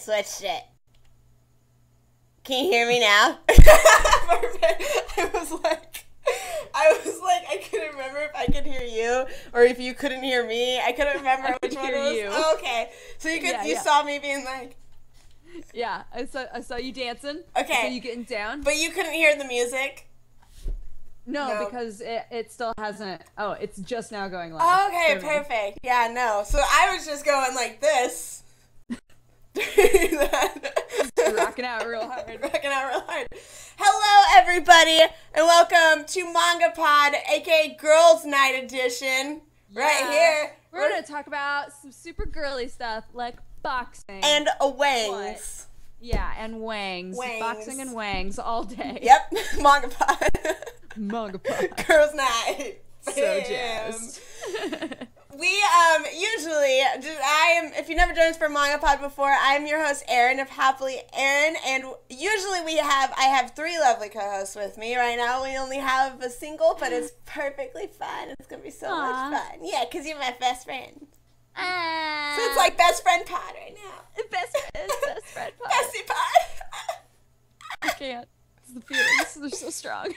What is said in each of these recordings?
switched it. Can you hear me now? Perfect. I was like, I couldn't remember if I could hear you or if you couldn't hear me. I couldn't remember which one it was. You. Oh, okay. So you saw me being like. Yeah, I saw you dancing. Okay. I saw you getting down. But you couldn't hear the music? No, because it still hasn't. Oh, it's just now going live. Okay, perfect. Yeah, no. So I was just going like this. Rocking out real hard. Hello, everybody, and welcome to MangaPod, aka Girls' Night Edition. Yeah. Right here. We're going to talk about some super girly stuff like boxing. And wangs. Yeah, and wangs. Boxing and wangs all day. Yep, MangaPod. MangaPod. Girls' Night. So jazzed. We, if you've never joined us for MangaPod before, I'm your host, Erin of HappiLeeErin, and usually I have three lovely co-hosts with me. Right now, we only have a single, but it's perfectly fun. It's going to be so much fun. Yeah, because you're my best friend. So it's like best friend pod right now. Best friend pod. Bestie pod. I can't. It's the feelings. They're so strong.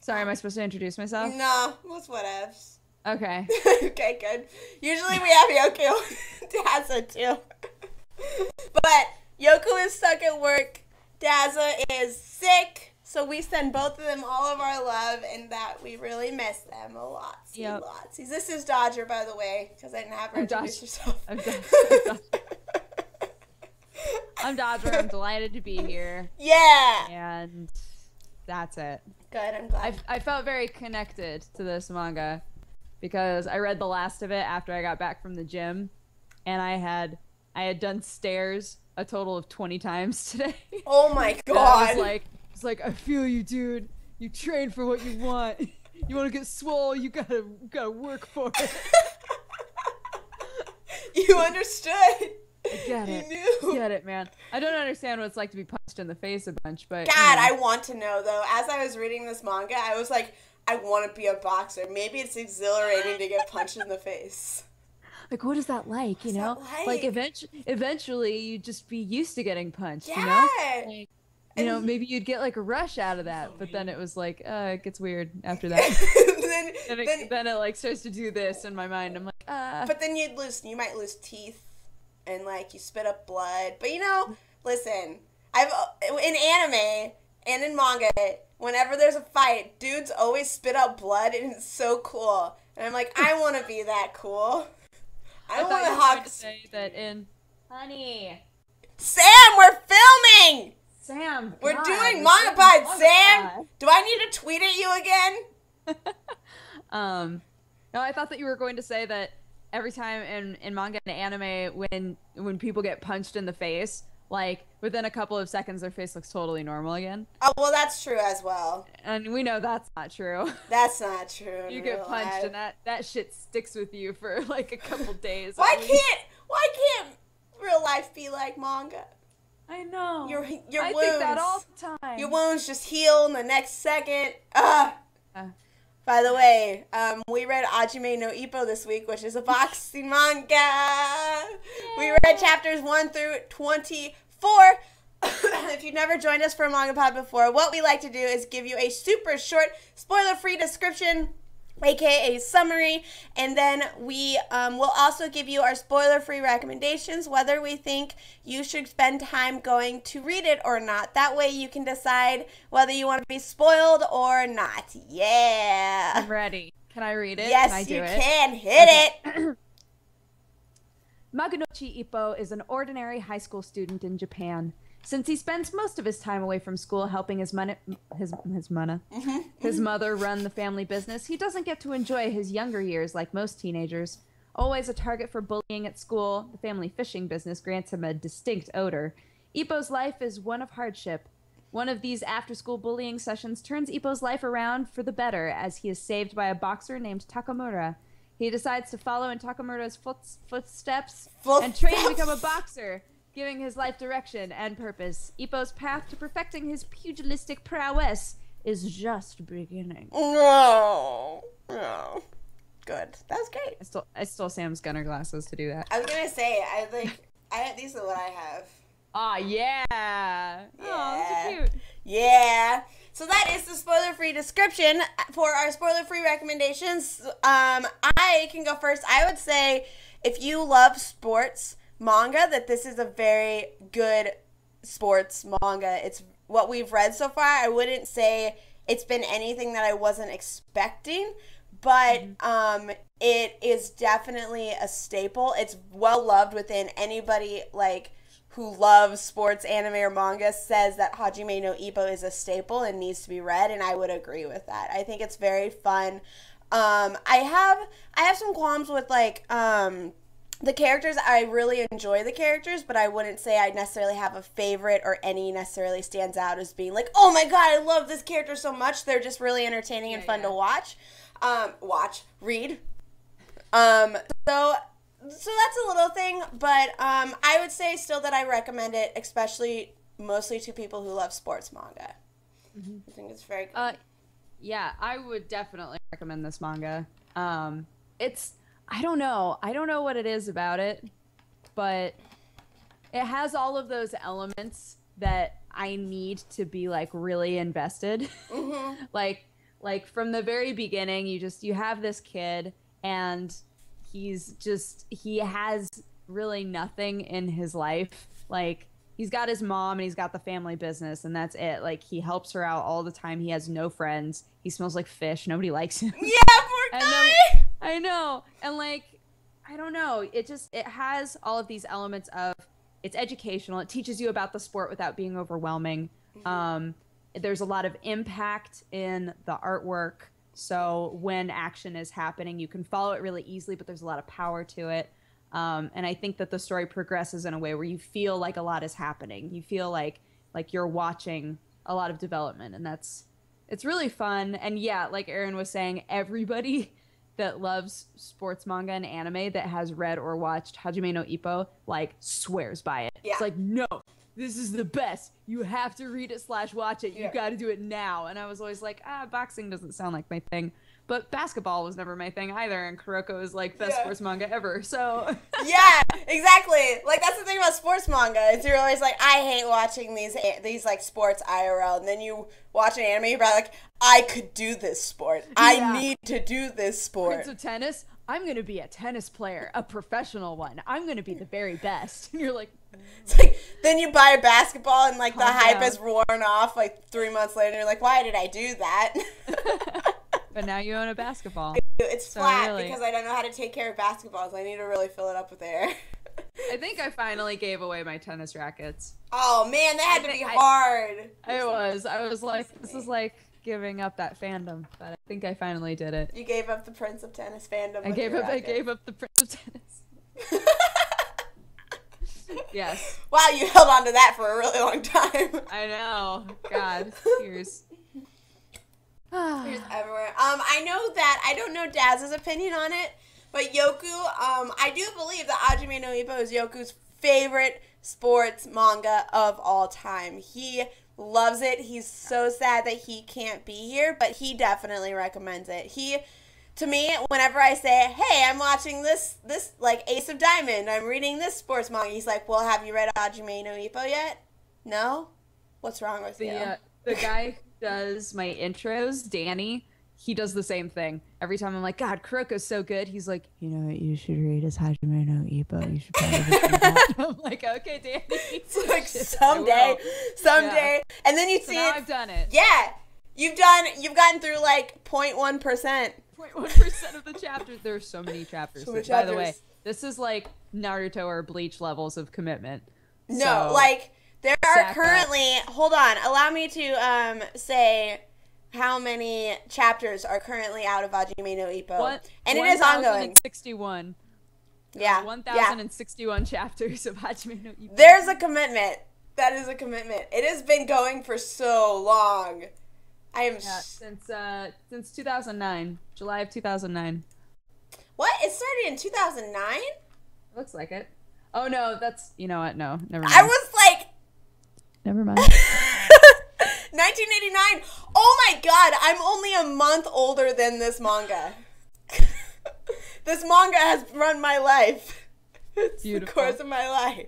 Sorry, am I supposed to introduce myself? No, most whatevs. Okay. Okay, good. Usually we have Yoko Daza too. But Yoko is stuck at work. Daza is sick. So we send both of them all of our love and that we really miss them a lot. Yep. Lots. This is Dodger, by the way, because I didn't have her introduce herself. I'm Dodger. I'm delighted to be here. Yeah. And that's it. Good, I'm glad. I felt very connected to this manga because I read the last of it after I got back from the gym, and I had done stairs a total of 20 times today. Oh my god! It's like I feel you, dude. You train for what you want. You want to get swole, you gotta work for it. You understood. I get it. You knew. Get it, man. I don't understand what it's like to be punched in the face a bunch, but God, I want to know though. As I was reading this manga, I was like, I want to be a boxer. Maybe it's exhilarating to get punched in the face. Like, what is that like? You know, like eventually you'd just be used to getting punched. Yeah. You know, like, you know, maybe you'd get like a rush out of that, but then it was like, it gets weird after that. then it like starts to do this in my mind. I'm like, But then you might lose teeth. And, like, you spit up blood. But, you know, listen, in anime and in manga, whenever there's a fight, dudes always spit up blood, and it's so cool. And I'm like, I want to be that cool. I want to hug. Say that in Honey. Sam, we're filming! Sam, we're doing MangaPod, Sam! Do I need to tweet at you again? No, I thought that you were going to say that every time in manga and anime, when people get punched in the face, like, within a couple of seconds, their face looks totally normal again. Oh, well, that's true as well. And we know that's not true. That's not true. You get punched, and that shit sticks with you for, like, a couple days. Why can't real life be like manga? I know. Your wounds. I think that all the time. Your wounds just heal in the next second. By the way, we read Hajime no Ippo this week, which is a boxing manga. Yay. We read chapters 1 through 24. If you've never joined us for a MangaPod before, what we like to do is give you a super short, spoiler-free description, aka summary, and then we will also give you our spoiler-free recommendations, whether we think you should spend time going to read it or not. That way you can decide whether you want to be spoiled or not. Yeah. I'm ready. Can I read it? Yes, can I do you it? can. Hit it. Magunochi Ippo is an ordinary high school student in Japan. Since he spends most of his time away from school helping his mother run the family business, he doesn't get to enjoy his younger years like most teenagers. Always a target for bullying at school, the family fishing business grants him a distinct odor. Ippo's life is one of hardship. One of these after-school bullying sessions turns Ippo's life around for the better as he is saved by a boxer named Takamura. He decides to follow in Takamura's footsteps and train to become a boxer, giving his life direction and purpose. Ippo's path to perfecting his pugilistic prowess is just beginning. No. good. That was great. I stole Sam's Gunner glasses to do that. I was gonna say, these are what I have. Ah, yeah. Yeah. Oh, those are cute. Yeah. So that is the spoiler-free description for our spoiler-free recommendations. I can go first. I would say if you love sports manga, that this is a very good sports manga. It's what we've read so far. I wouldn't say it's been anything that I wasn't expecting, but it is definitely a staple. It's well loved within anybody like who loves sports anime or manga says that Hajime no Ippo is a staple and needs to be read, and I would agree with that. I think it's very fun. I have some qualms with like the characters. I really enjoy the characters, but I wouldn't say I necessarily have a favorite or any necessarily stands out as being like, oh my god, I love this character so much. They're just really entertaining and fun to watch. Read. So that's a little thing, but I would say still that I recommend it, especially mostly to people who love sports manga. I think it's very good. Yeah, I would definitely recommend this manga. I don't know what it is about it, but it has all of those elements that I need to be like really invested. Like from the very beginning, you have this kid and he has really nothing in his life. Like, he's got his mom and he's got the family business, and that's it. Like, he helps her out all the time. He has no friends. He smells like fish. Nobody likes him. Yeah, poor guy! I know. And, like, I don't know. It has all of these elements of, it's educational. It teaches you about the sport without being overwhelming. There's a lot of impact in the artwork. So when action is happening, you can follow it really easily, but there's a lot of power to it. And I think that the story progresses in a way where you feel like a lot is happening. You feel like you're watching a lot of development, and it's really fun. And yeah, like Erin was saying, everybody that loves sports manga and anime that has read or watched Hajime no Ippo, like, swears by it. Yeah. It's like, no, this is the best. You have to read it / watch it. You got to do it now. And I was always like, boxing doesn't sound like my thing. But basketball was never my thing either, and Kuroko is like best sports manga ever, so. Yeah, exactly. Like, that's the thing about sports manga, is you're always like, I hate watching these like sports IRL, and then you watch an anime, you're like, I could do this sport. I need to do this sport. Prince of Tennis, I'm going to be a tennis player, a professional one. I'm going to be the very best. And you're like. It's like, then you buy a basketball and like the hype is worn off like 3 months later, and you're like, why did I do that? But now you own a basketball. It's so flat because I don't know how to take care of basketballs. I need to really fill it up with air. I think I finally gave away my tennis rackets. Oh man, that had to be hard. I was like, this is like giving up that fandom, but I think I finally did it. You gave up the Prince of Tennis fandom. I gave up the Prince of Tennis. Yes. Wow, you held on to that for a really long time. I know. God, tears. Tears everywhere. I don't know Daz's opinion on it, but Yoku, I do believe that Hajime no Ippo is Yoku's favorite sports manga of all time. He loves it. He's so sad that he can't be here, but he definitely recommends it. To me, whenever I say, hey, I'm watching this like Ace of Diamond, I'm reading this sports manga, he's like, well, have you read Hajime no Ippo yet? No? What's wrong with you? The guy who does my intros, Danny, he does the same thing. Every time I'm like, God, Kuroko's so good, he's like, you know what you should read is Hajime no Ippo. You should probably read that. I'm like, okay, Danny. It's like, someday. Yeah. And then you see now I've done it. Yeah. You've gotten through like 0.1%. 0.1% of the chapters. There are so many chapters. By the way, this is like Naruto or Bleach levels of commitment. No, like there are currently. Hold on, allow me to say how many chapters are currently out of Hajime no Ippo, and it is ongoing. 1,061. Yeah, 1,061 chapters of Hajime no Ippo. There's a commitment. That is a commitment. It has been going for so long. Since 2009, July of 2009. What? It started in 2009? Looks like it. Oh no, that's, you know what? No, never mind. I was like, never mind. 1989. Oh my god, I'm only a month older than this manga. This manga has run my life. It's Beautiful. the course of my life.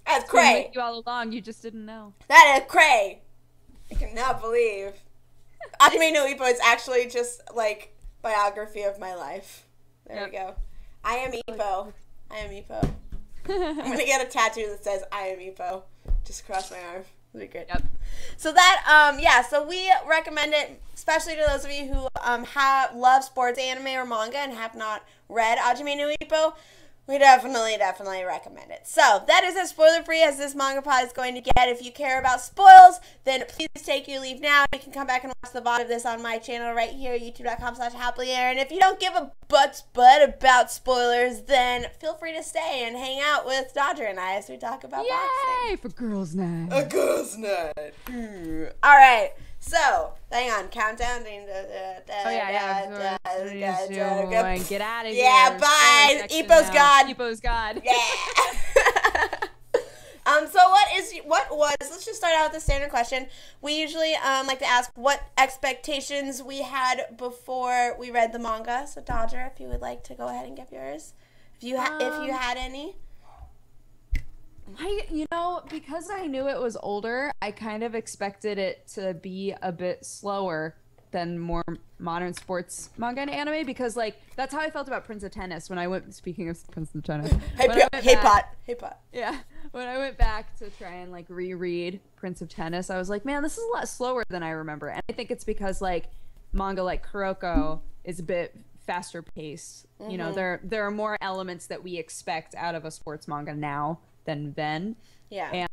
That's Been cray. with you all along, you just didn't know. That is cray. I cannot believe. Hajime no Ippo is actually just like biography of my life. There we go. I am Ippo. I am Ippo. I'm gonna get a tattoo that says I am Ippo just across my arm. That'd be great. Yep. So that so we recommend it, especially to those of you who love sports anime or manga and have not read Hajime no Ippo. We definitely recommend it. So, that is as spoiler-free as this MangaPod is going to get. If you care about spoils, then please take your leave now. You can come back and watch the VOD of this on my channel right here, youtube.com/HappiLeeErin. If you don't give a butt about spoilers, then feel free to stay and hang out with Dodger and I as we talk about boxing. Yay, for girls' night. A girls' night. All right. So, hang on. Countdown. Yeah. Get out of here. Yeah, bye. Ippo's God. Ippo's God. Yeah. So let's just start out with the standard question. We usually like to ask what expectations we had before we read the manga. So, Dodger, if you would like to go ahead and give yours. If you had any. Because I knew it was older, I kind of expected it to be a bit slower than more modern sports manga and anime, because that's how I felt about Prince of Tennis when I went, speaking of Prince of Tennis. Hey pot. Yeah. When I went back to try and reread Prince of Tennis, I was like, man, this is a lot slower than I remember. And I think it's because manga like Kuroko is a bit faster paced. Mm-hmm. You know, there are more elements that we expect out of a sports manga now than then. Yeah.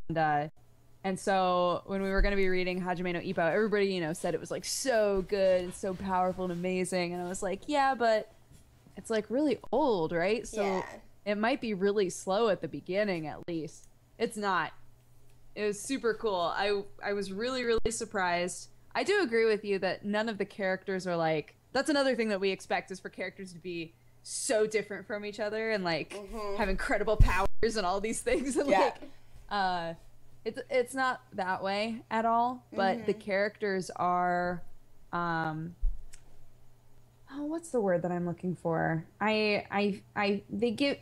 And so when we were going to be reading Hajime no Ippo, everybody, said it was so good and so powerful and amazing. And I was like, yeah, but it's really old, right? So it might be really slow at the beginning, at least. It's not. It was super cool. I was really, really surprised. I do agree with you that none of the characters are that's another thing that we expect, is for characters to be so different from each other and have incredible powers and all these things. And it's not that way at all, but the characters are what's the word that I'm looking for? They give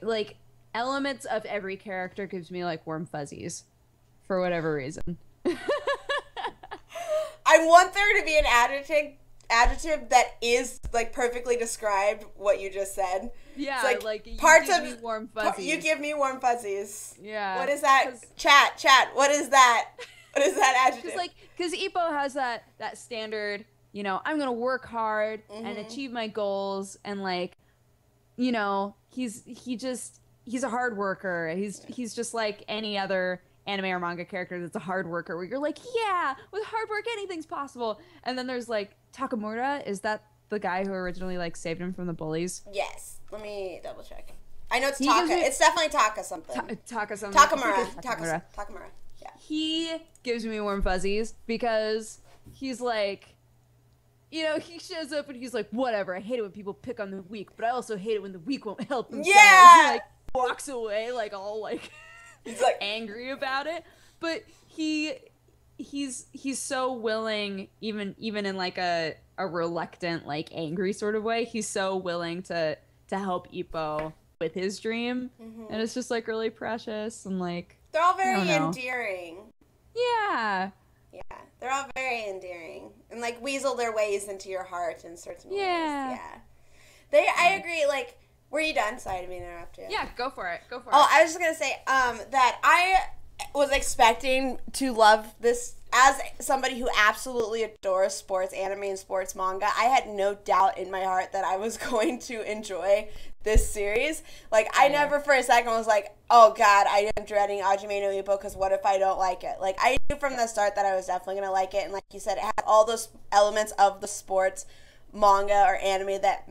elements of every character gives me warm fuzzies for whatever reason. I want there to be an adjective that is perfectly described what you just said. Yeah, you parts give of me warm fuzzies. You give me warm fuzzies. Yeah. What is that? Chat. What is that? What is that adjective? Because Ippo has that standard, I'm gonna work hard and achieve my goals, and he's a hard worker. He's just like any other anime or manga character that's a hard worker, where you're yeah, with hard work anything's possible. And then there's Takamura. Is that the guy who originally saved him from the bullies? Yes. Let me double check. I know it's Taka. It's definitely Taka something. Taka something. Takamura. Yeah. He gives me warm fuzzies because he's he shows up and he's whatever, I hate it when people pick on the weak, but I also hate it when the weak won't help themselves. Yeah. He walks away all he's angry about it, but he's so willing, even in a reluctant angry sort of way. He's so willing to help Ippo with his dream, and it's just really precious, and they're all very endearing. Yeah, they're all very endearing and weasel their ways into your heart in certain ways. Yeah, I agree. Were you done? Sorry to interrupt you. Yeah, go for it. Oh, I was just gonna say that I was expecting to love this. As somebody who absolutely adores sports anime and sports manga, I had no doubt in my heart that I was going to enjoy this series. I never for a second was oh God, I am dreading Hajime no Ippo because what if I don't like it? I knew from the start that I was definitely going to like it. And like you said, it has all those elements of the sports manga or anime that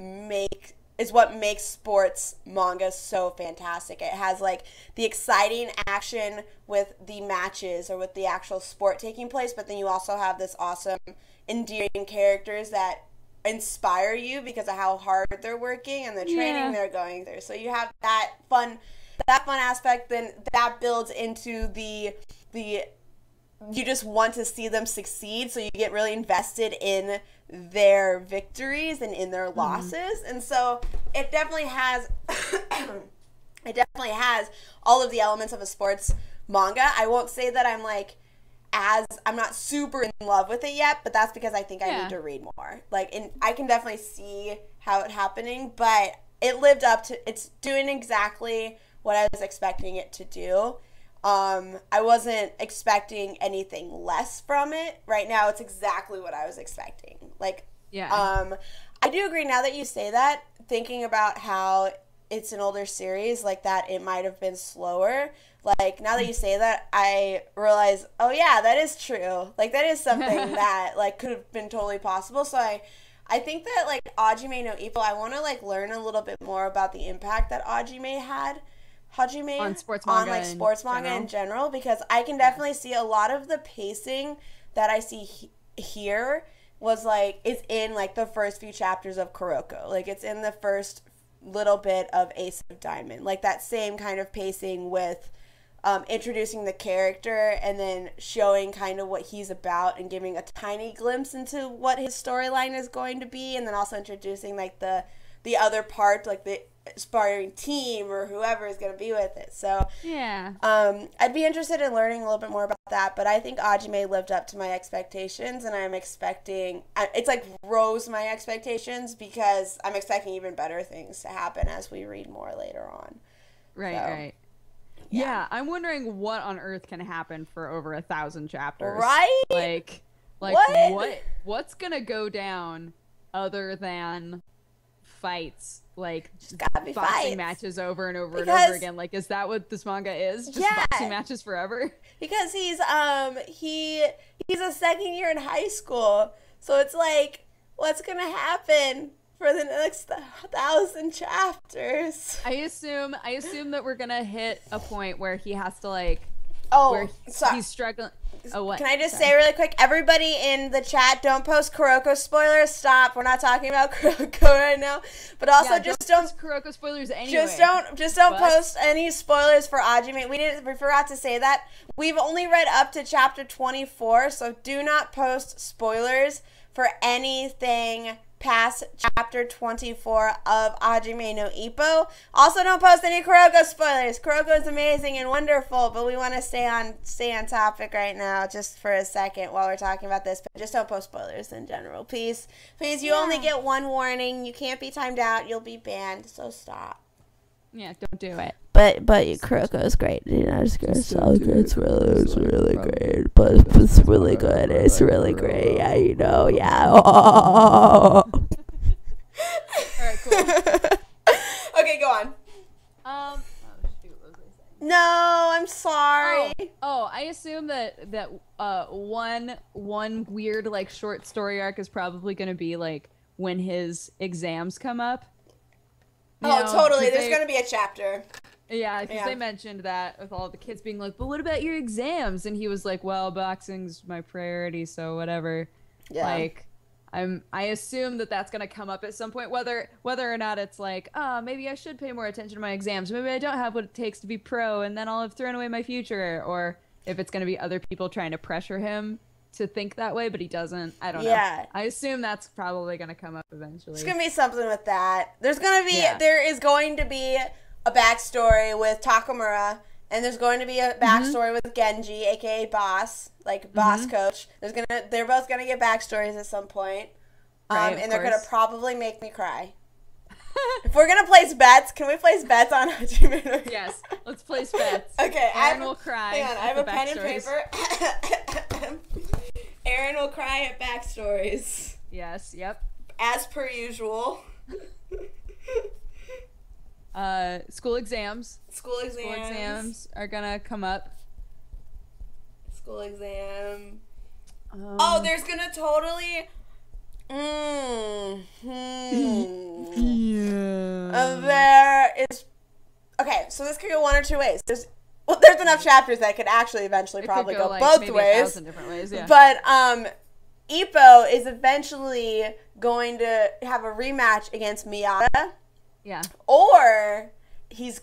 is what makes sports manga so fantastic. It has the exciting action with the matches or with the actual sport taking place, but then you also have this awesome endearing characters that inspire you because of how hard they're working and the training they're going through. So you have that fun aspect, then that builds into the you just want to see them succeed, so you get really invested in their victories and in their losses. And so it definitely has all of the elements of a sports manga. I won't say that I'm not super in love with it yet, but that's because I think I need to read more. And I can definitely see how it's happening, but it lived up to, it's doing exactly what I was expecting it to do. I wasn't expecting anything less from it. Right now, it's exactly what I was expecting. I do agree, now that you say that, thinking about how it's an older series, that it might have been slower. Now that you say that, I realize, oh yeah, that is true. That is something that, could have been totally possible. So I think that, Hajime no Ippo, I want to, learn a little bit more about the impact that Hajime had. On sports manga in general, because I can definitely see a lot of the pacing that I see here was, is in, the first few chapters of Kuroko. It's in the first little bit of Ace of Diamond. That same kind of pacing with introducing the character and then showing kind of what he's about and giving a tiny glimpse into what his storyline is going to be, and then also introducing the other part, the aspiring team or whoever is going to be with it. So yeah, I'd be interested in learning a little bit more about that, but I think Hajime lived up to my expectations, and I'm expecting, it's rose my expectations, because I'm expecting even better things to happen as we read more later on. Right. Yeah, I'm wondering what on earth can happen for over 1,000 chapters. Right? What's gonna go down other than fights, just gotta be boxing matches over and over and over again? Is that what this manga is? Just boxing matches forever? Because he's a second year in high school, so it's what's gonna happen for the next 1,000 chapters? I assume that we're gonna hit a point where he has to he's struggling. Oh, what? Can I just say really quick, everybody in the chat, don't post Kuroko spoilers. Stop. We're not talking about Kuroko right now. But also just don't post Kuroko spoilers anyway. Just don't post any spoilers for Hajime. We forgot to say that. We've only read up to chapter 24, so do not post spoilers for anything past chapter 24 of Hajime no Ippo. Also, don't post any Kuroko spoilers. Kuroko is amazing and wonderful, but we want to stay on topic right now just for a second while we're talking about this. But just don't post spoilers in general, please. You only get one warning. You can't be timed out. You'll be banned. So stop. Yeah, don't do it. But Kuroko is great. It's really great. But it's really good. It's really great. Yeah, yeah. All right, cool. Okay, go on. Oh shoot, what was I saying? No, I'm sorry. I assume that one weird short story arc is probably going to be when his exams come up. Totally. There's going to be a chapter. Yeah, because they mentioned that with all the kids being but what about your exams? And he was well, boxing's my priority, so whatever. Yeah. I assume that that's going to come up at some point, whether or not it's maybe I should pay more attention to my exams. Maybe I don't have what it takes to be pro, and then I'll have thrown away my future. Or if it's going to be other people trying to pressure him to think that way, but he doesn't. I don't know. I assume that's probably going to come up eventually. There's going to be something with that. There is going to be a backstory with Takamura, and there's going to be a backstory with Genji, aka Boss, Boss Coach. They're both going to get backstories at some point. And they're going to probably make me cry. If we're going to place bets, can we place bets on Hajime? Yes, let's place bets. Okay, Aaron will cry. Hang on, I have a pen and paper. Aaron will cry at backstories. Yes, yep. As per usual. School exams. School exams are gonna come up. School exam. There's gonna totally... There is... Okay, so this could go one or two ways. There's enough chapters that could actually eventually probably go both ways. 1,000 different ways, yeah. But Ippo is eventually going to have a rematch against Miyata. Yeah. Or he's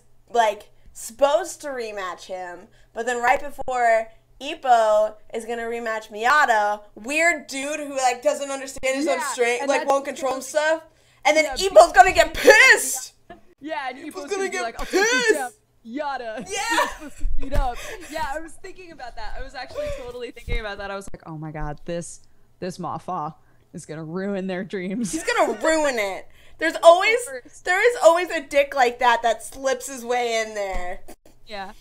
supposed to rematch him, but then right before Ippo is gonna rematch Miyata, weird dude who like doesn't understand his own strength, like won't control himself, and then Ippo's gonna get pissed. Yeah, and Ippo's gonna get like, I'll pissed. take you down. Yada. Yeah. Supposed to beat up. Yeah, I was thinking about that. I was actually totally thinking about that. I was like, oh my god, this Mafa is gonna ruin their dreams. He's gonna ruin it. There is always a dick like that slips his way in there. Yeah.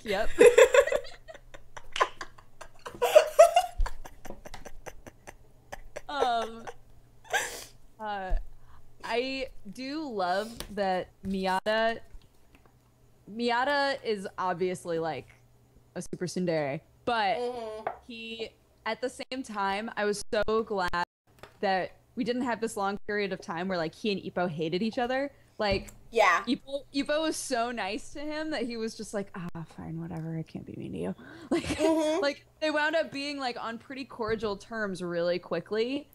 Yep. I do love that Miyata is obviously like a super tsundere, but he, at the same time, I was so glad that we didn't have this long period of time where like he and Ippo hated each other. Like, yeah, Ippo was so nice to him that he was just like, fine, whatever, I can't be mean to you. Like, like they wound up being like on pretty cordial terms really quickly.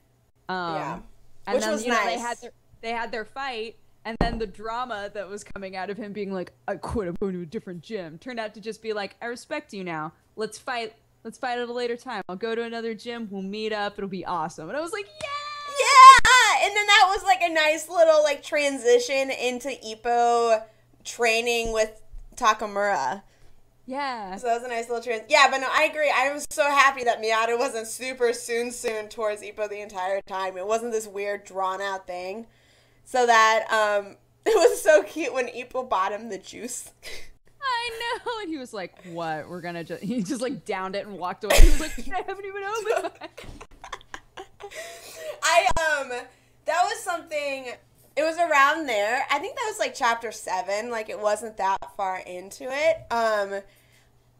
Yeah, and which then was you know, nice. they had their fight, and then the drama that was coming out of him being like, I quit, I'm going to a different gym, turned out to just be like, I respect you now. Let's fight at a later time. I'll go to another gym. We'll meet up. It'll be awesome. And I was like, yeah. Yeah! And then that was like a nice little like transition into Ippo training with Takamura. Yeah. So that was a nice little Yeah, but no, I agree. I was so happy that Miyata wasn't super soon towards Ippo the entire time. It wasn't this weird drawn out thing. So that it was so cute when Ippo bought him the juice. I know, and he was like, what? We're gonna just... He just like downed it and walked away. He was like, I haven't even opened mine. That was something, it was around there. I think that was like chapter 7, like it wasn't that far into it.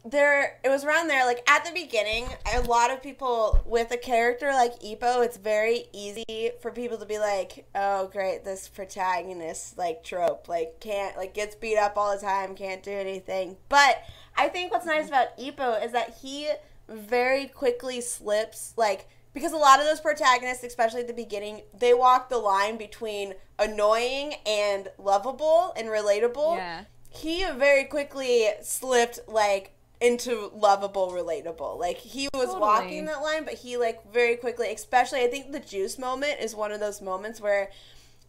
It was around there, like at the beginning, a lot of people with a character like Ippo, it's very easy for people to be like, oh great, this protagonist like trope, like can't, like gets beat up all the time, can't do anything. But I think what's nice about Ippo is that he very quickly slips, like, because a lot of those protagonists, especially at the beginning, they walk the line between annoying and lovable and relatable. Yeah. He very quickly slipped, like, into lovable, relatable. Like, he was walking that line, but he, like, very quickly, especially, I think the juice moment is one of those moments where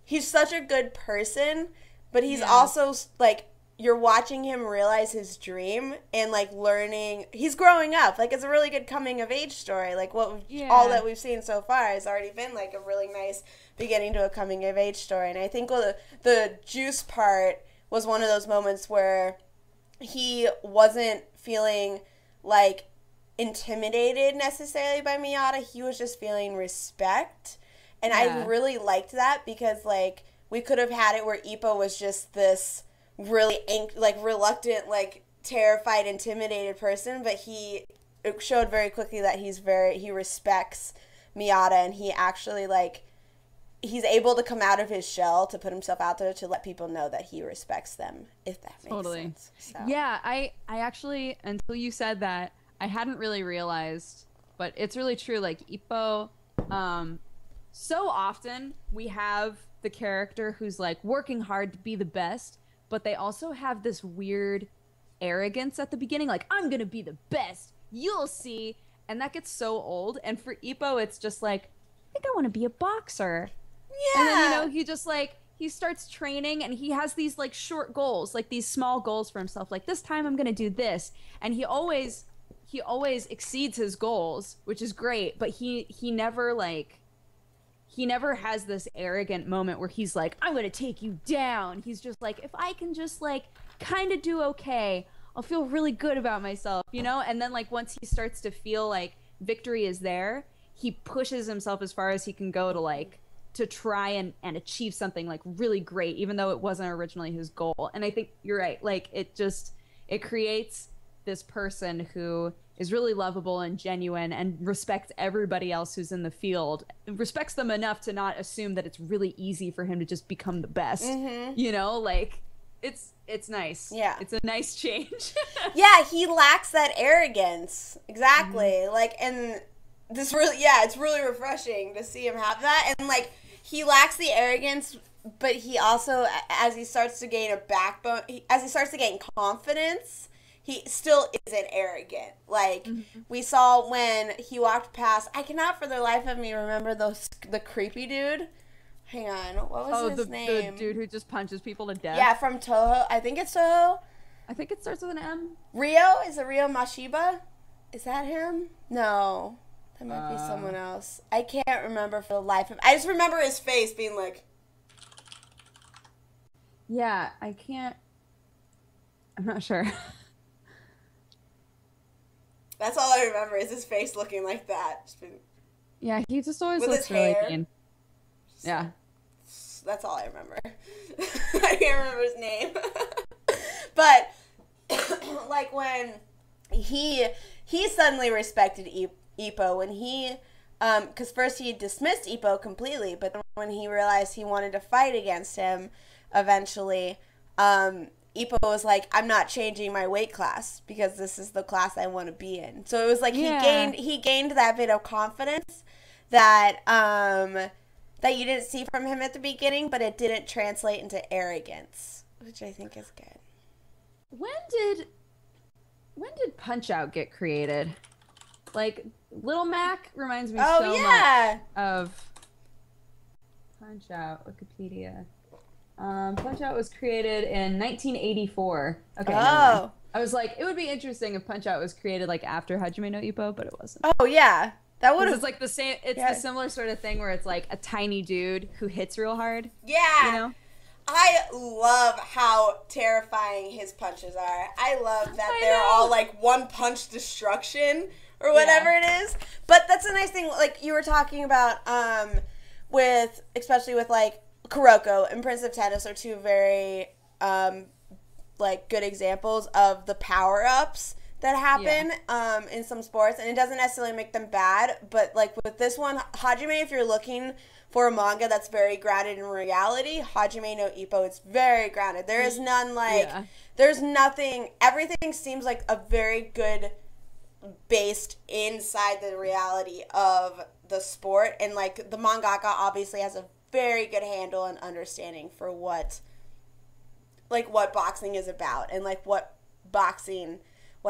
he's such a good person, but he's also, like, you're watching him realize his dream and, like, learning. He's growing up. Like, it's a really good coming-of-age story. Like, all that we've seen so far has already been, like, a really nice beginning to a coming-of-age story. And I think the juice part was one of those moments where he wasn't feeling, like, intimidated necessarily by Miyata. He was just feeling respect. And I really liked that because, like, we could have had it where Ippo was just this really reluctant, like terrified, intimidated person, but it showed very quickly that he respects Miyata, and he actually, like, he's able to come out of his shell to put himself out there to let people know that he respects them, if that makes sense. So. Yeah, I actually, until you said that, I hadn't really realized, but it's really true. Like, Ippo, so often we have the character who's like working hard to be the best, but they also have this weird arrogance at the beginning, like, I'm gonna be the best, you'll see, and that gets so old. And for Ippo, it's just like, I think I want to be a boxer. Yeah. And then, you know, he just, like, he starts training, and he has these, like, short goals, like, these small goals for himself, like, this time I'm gonna do this, and he always exceeds his goals, which is great, but he never, like, he never has this arrogant moment where he's like, I'm going to take you down. He's just like, if I can just, like, kind of do okay, I'll feel really good about myself, you know? And then, like, once he starts to feel like victory is there, he pushes himself as far as he can go to, like, to try and achieve something, like, really great, even though it wasn't originally his goal. And I think you're right. Like, it creates this person who is really lovable and genuine and respects everybody else who's in the field, respects them enough to not assume that it's really easy for him to just become the best. You know, like, it's nice. Yeah. It's a nice change. Yeah, he lacks that arrogance. Exactly. Like, and this really, it's really refreshing to see him have that. And, like, he lacks the arrogance, but he also, as he starts to gain a backbone, as he starts to gain confidence, he still isn't arrogant. Like, we saw when he walked past, I cannot for the life of me remember the creepy dude. Hang on, what was his name? The dude who just punches people to death? Yeah, from Toho. I think it's Toho. I think it starts with an M. Rio? Is it Rio Mashiba? Is that him? No. That might be someone else. I can't remember for the life of me. I just remember his face being like... Yeah, I can't... I'm not sure. That's all I remember is his face looking like that. Yeah, he just always looks really mean. Yeah. That's all I remember. I can't remember his name. But, like, when he suddenly respected Ippo, when he, because first he dismissed Ippo completely, but then when he realized he wanted to fight against him, eventually, Ippo was like, I'm not changing my weight class because this is the class I want to be in. So it was like he gained that bit of confidence that that you didn't see from him at the beginning, but it didn't translate into arrogance, which I think is good. When did Punch-Out get created? Like, Little Mac reminds me so much of Punch-Out. Wikipedia. Punch-Out was created in 1984. Okay. Oh. I was like, it would be interesting if Punch-Out was created like after Hajime no Ippo, but it wasn't. Oh yeah, that would have. It's like the same. It's the similar sort of thing where it's like a tiny dude who hits real hard. Yeah. You know. I love how terrifying his punches are. I love that they're all like one punch destruction or whatever it is. But that's a nice thing. Like you were talking about, especially with like Kuroko and Prince of Tennis are two very like good examples of the power-ups that happen in some sports, and it doesn't necessarily make them bad, but like with this one, Hajime, if you're looking for a manga that's very grounded in reality, Hajime no Ippo, it's very grounded. There is none like, there's nothing, everything seems like a very good based inside the reality of the sport, and like the mangaka obviously has a very good handle and understanding for what boxing is about, and like what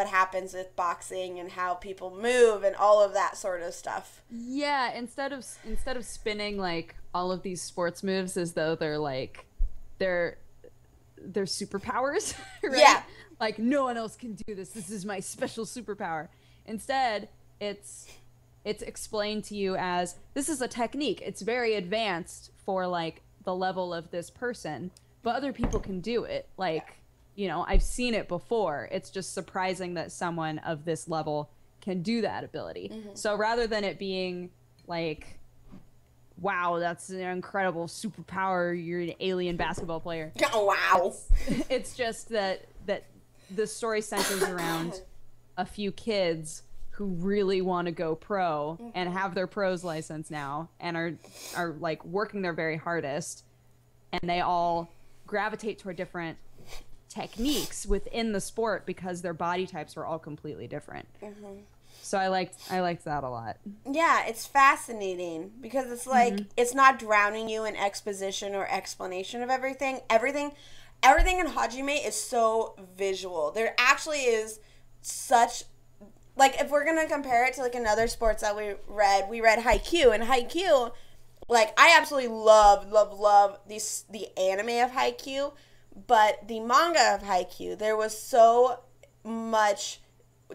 happens with boxing and how people move and all of that sort of stuff. Yeah, instead of spinning like all of these sports moves as though they're like they're superpowers, right? Yeah. Like no one else can do this. This is my special superpower. Instead, it's explained to you as this is a technique. It's very advanced for like the level of this person, but other people can do it. Like, you know, I've seen it before. It's just surprising that someone of this level can do that ability. Mm-hmm. So rather than it being like, wow, that's an incredible superpower, you're an alien basketball player. Oh, wow. It's just that the story centers around a few kids who really want to go pro and have their pros license now and are like working their very hardest, and they all gravitate toward different techniques within the sport because their body types are all completely different. So I liked that a lot. Yeah, it's fascinating because it's like it's not drowning you in exposition or explanation of everything. Everything in Hajime is so visual. There actually is such, like, if we're gonna compare it to like another sports that we read Haikyuu, and Haikyuu, like, I absolutely love the anime of Haikyuu, but the manga of Haikyuu, there was so much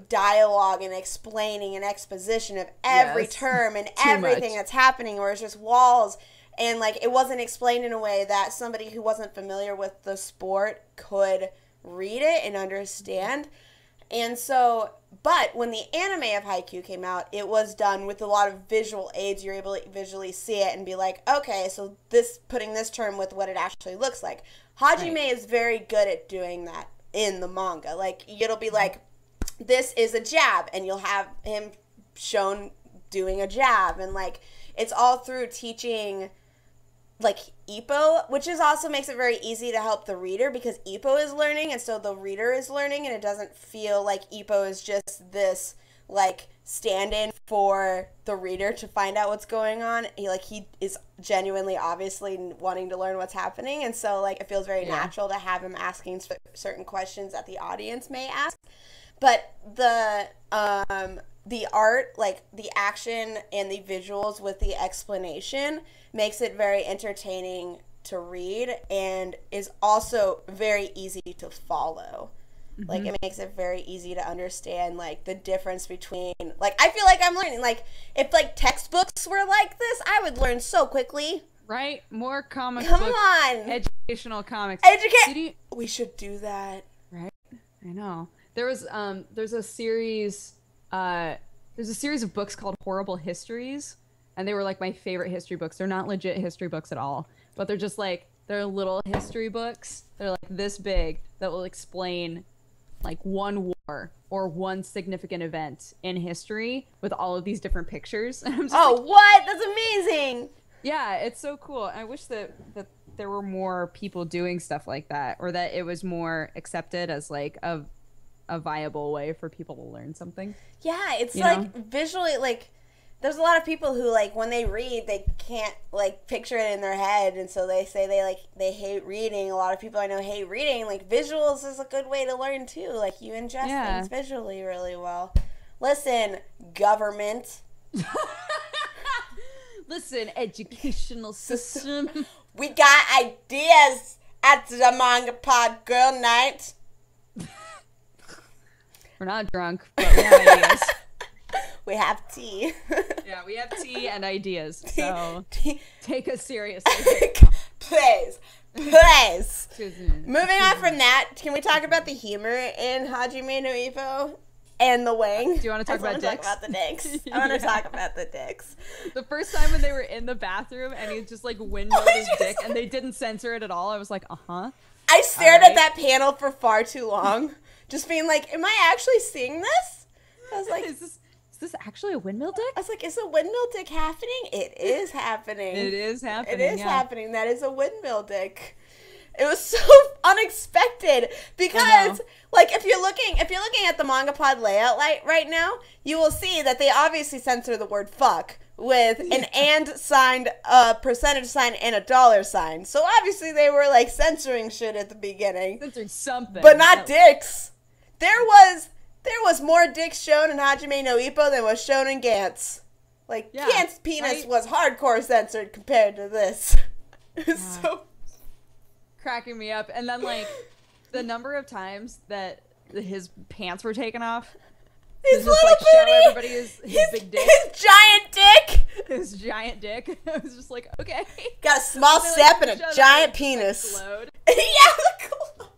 dialogue and explaining and exposition of every term and everything that's happening, where it's just walls, and like it wasn't explained in a way that somebody who wasn't familiar with the sport could read it and understand. And so, but when the anime of Haikyuu came out, it was done with a lot of visual aids. You're able to visually see it and be like, okay, so putting this term with what it actually looks like. Hajime is very good at doing that in the manga. Like, it'll be like, this is a jab, and you'll have him shown doing a jab, and like, it's all through teaching like Ippo, which is also makes it very easy to help the reader because Ippo is learning, and so the reader is learning, and it doesn't feel like Ippo is just this like stand in for the reader to find out what's going on. He is genuinely obviously wanting to learn what's happening, and so like it feels very natural to have him asking certain questions that the audience may ask. But the art, like the action and the visuals with the explanation, makes it very entertaining to read and is also very easy to follow. Like, it makes it very easy to understand, like, the difference between, like, I feel like I'm learning, like, if, like, textbooks were like this, I would learn so quickly. Right? More comic Come books. on! Educational comics. We should do that. Right? I know. There's a series of books called Horrible Histories, and they were, like, my favorite history books. They're not legit history books at all, but they're just, like, they're little history books. They're, like, this big that will explain like one war or one significant event in history with all of these different pictures. And I'm just what? That's amazing. Yeah, it's so cool. I wish that there were more people doing stuff like that, or that it was more accepted as like a viable way for people to learn something. Yeah, it's like visually, like there's a lot of people who, like, when they read, they can't, like, picture it in their head, and so they say they hate reading. A lot of people I know hate reading. Like, visuals is a good way to learn, too. Like, you ingest things visually really well. Listen, government. Listen, educational system. We got ideas at the MangaPod Girl Night. We're not drunk, but we have ideas. We have tea. Yeah, we have tea and ideas, so take us seriously. Please. Moving on from that, can we talk about the humor in Hajime no Ippo and the wing? Do you want to talk about dicks? I want to talk about the dicks. I want to talk about the dicks. The first time when they were in the bathroom and he just like windmilled his dick and they didn't censor it at all, I was like, I stared at that panel for far too long, just being like, am I actually seeing this? I was like, is this actually a windmill dick? I was like, is a windmill dick happening? It is happening. It is happening. It is happening. That is a windmill dick. It was so unexpected because, like, if you're looking at the MangaPod layout right now, you will see that they obviously censor the word fuck with an and signed, percentage sign, and a dollar sign. So obviously they were like censoring shit at the beginning. Censoring something, but not dicks. There was more dicks shown in Hajime no Ippo than was shown in Gantz. Like, Gant's penis was hardcore censored compared to this. It was so cracking me up. And then, like, the number of times that his pants were taken off. His little like, booty. show everybody his big dick. His giant dick. His giant dick. I was just like, okay. Got a small step and a giant penis. Glowed. Yeah, the glow.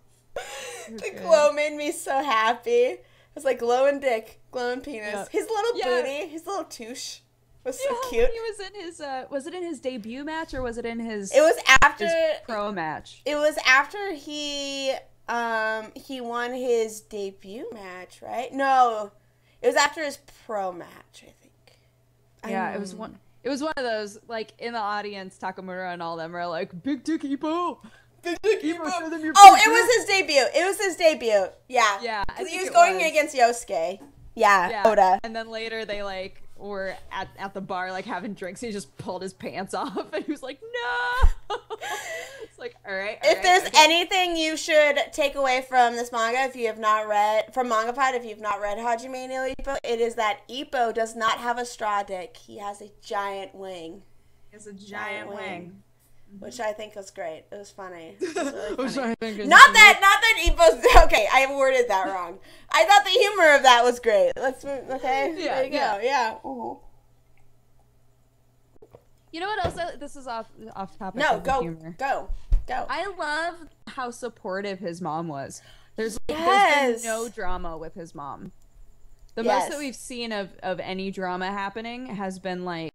The glow made me so happy. It was like glowing dick, glowing penis. Yep. His little booty, his little touche was so cute. He was in his, was it in his debut match or was it in his? It was after his pro match. It was after he won his debut match, right? No, it was after his pro match, I think. Yeah, it was one. It was one of those, like, in the audience, Takamura and all them are like, Big Dick Ippo. Big Dick Ippo. Oh, it was his debut. It was his debut. Yeah. Yeah. Because he was going against Yosuke. Yeah, Oda. And then later they, like, were at the bar, like, having drinks. And he just pulled his pants off. And he was like, no. It's like, all right. If there's anything you should take away from this manga, if you have not read, from MangaPod, if you've not read Hajime no Ippo, it is that Ippo does not have a straw dick. He has a giant wing. He has a giant wing. Which I think was great. It was funny. It was really funny. Not that Ippo's... Okay, I worded that wrong. I thought the humor of that was great. Let's move... Okay? Yeah, there you go. Yeah. Ooh. You know what else? This is off topic. No, of humor. Go. I love how supportive his mom was. There's been no drama with his mom. The most that we've seen of any drama happening has been like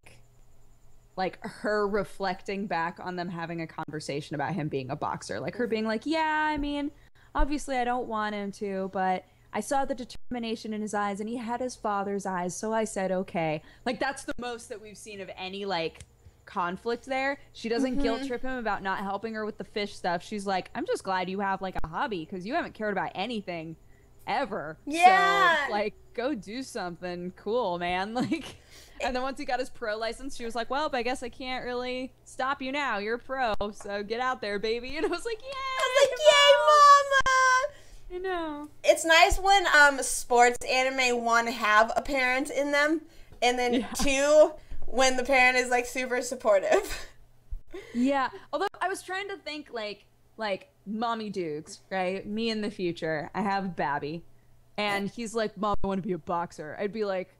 her reflecting back on them having a conversation about him being a boxer. Like her being like, yeah, I mean, obviously I don't want him to, but I saw the determination in his eyes and he had his father's eyes, so I said okay. Like that's the most that we've seen of any like conflict there. She doesn't guilt trip him about not helping her with the fish stuff. She's like, I'm just glad you have like a hobby because you haven't cared about anything ever. Yeah. So, like, go do something cool, man. Like, and then once he got his pro license, she was like, well, I guess I can't really stop you now. You're pro, so get out there, baby. And I was like, yay! I was like, yay, mama! I know. It's nice when sports anime, one, have a parent in them, and then two, when the parent is like super supportive. Yeah. Although I was trying to think like mommy Dukes, right? Me in the future. I have Babby. And he's like, Mom, I want to be a boxer. I'd be like,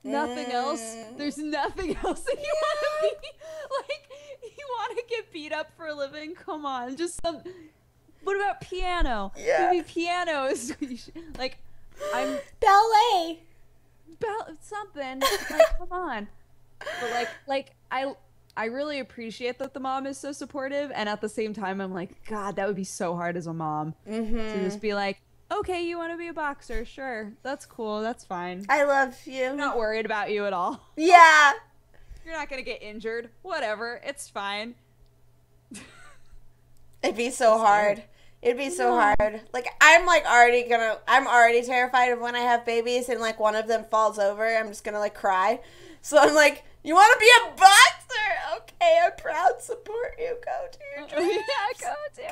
nothing else? There's nothing else that you want to be? Like, you want to get beat up for a living? Come on. Just some... What about piano? Yeah. Maybe piano is... Like, I'm... Ballet. Something. Like, come on. But, like, I really appreciate that the mom is so supportive. And at the same time, I'm like, God, that would be so hard as a mom. To just be like, okay, you want to be a boxer? Sure. That's cool. That's fine. I love you. I'm not worried about you at all. Yeah. You're not going to get injured. Whatever. It's fine. It'd be so hard. It'd be so hard. Like, I'm already terrified of when I have babies and, like, one of them falls over. I'm just going to, like, cry. So I'm like, you want to be a boxer? Okay, I'm proud to support you. Go to your dreams. Yeah, go do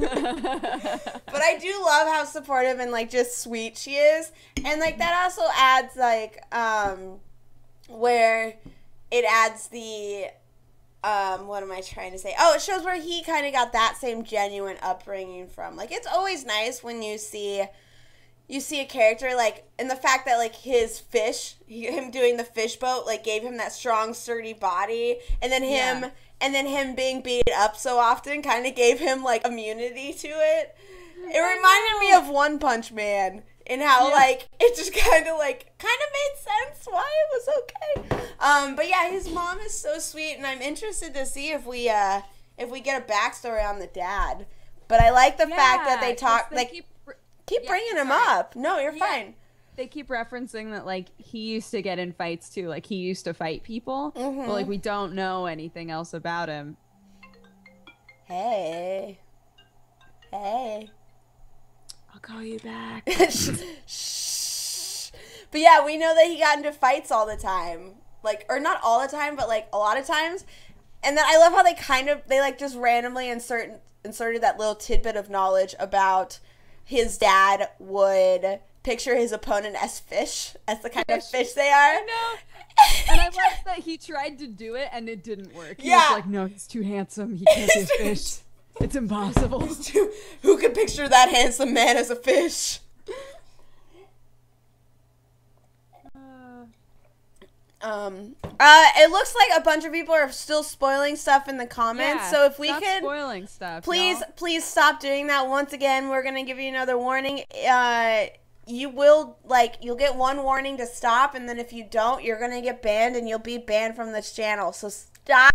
it. But I do love how supportive and, like, just sweet she is. And, like, that also adds, like, where it adds the... what am I trying to say? Oh, it shows where he kind of got that same genuine upbringing from. Like, it's always nice when you see a character, like, and the fact that, like, his fish, him doing the fish boat, like, gave him that strong, sturdy body, and then him being beat up so often kind of gave him, like, immunity to it. It reminded me of One Punch Man. And how, like, it just kind of made sense why it was okay. But yeah, his mom is so sweet, and I'm interested to see if we get a backstory on the dad. But I like the fact that they talk, keep bringing him up. No, you're fine. They keep referencing that, like, he used to get in fights, too. Like, he used to fight people. But, like, we don't know anything else about him. Hey. I'll call you back. Shh. But yeah, we know that he got into fights all the time. Like, or not all the time, but, like, a lot of times. And then I love how they like, just randomly inserted that little tidbit of knowledge about his dad would picture his opponent as fish, as the kind of fish they are. I know. And I love that he tried to do it, and it didn't work. He was like, no, he's too handsome. He can't be a fish. It's impossible. Who could picture that handsome man as a fish? It looks like a bunch of people are still spoiling stuff in the comments. So if we could spoiling stuff, please stop doing that. Once again, we're gonna give you another warning. You'll get one warning to stop, and then if you don't, you're gonna get banned, and you'll be banned from this channel. So stop.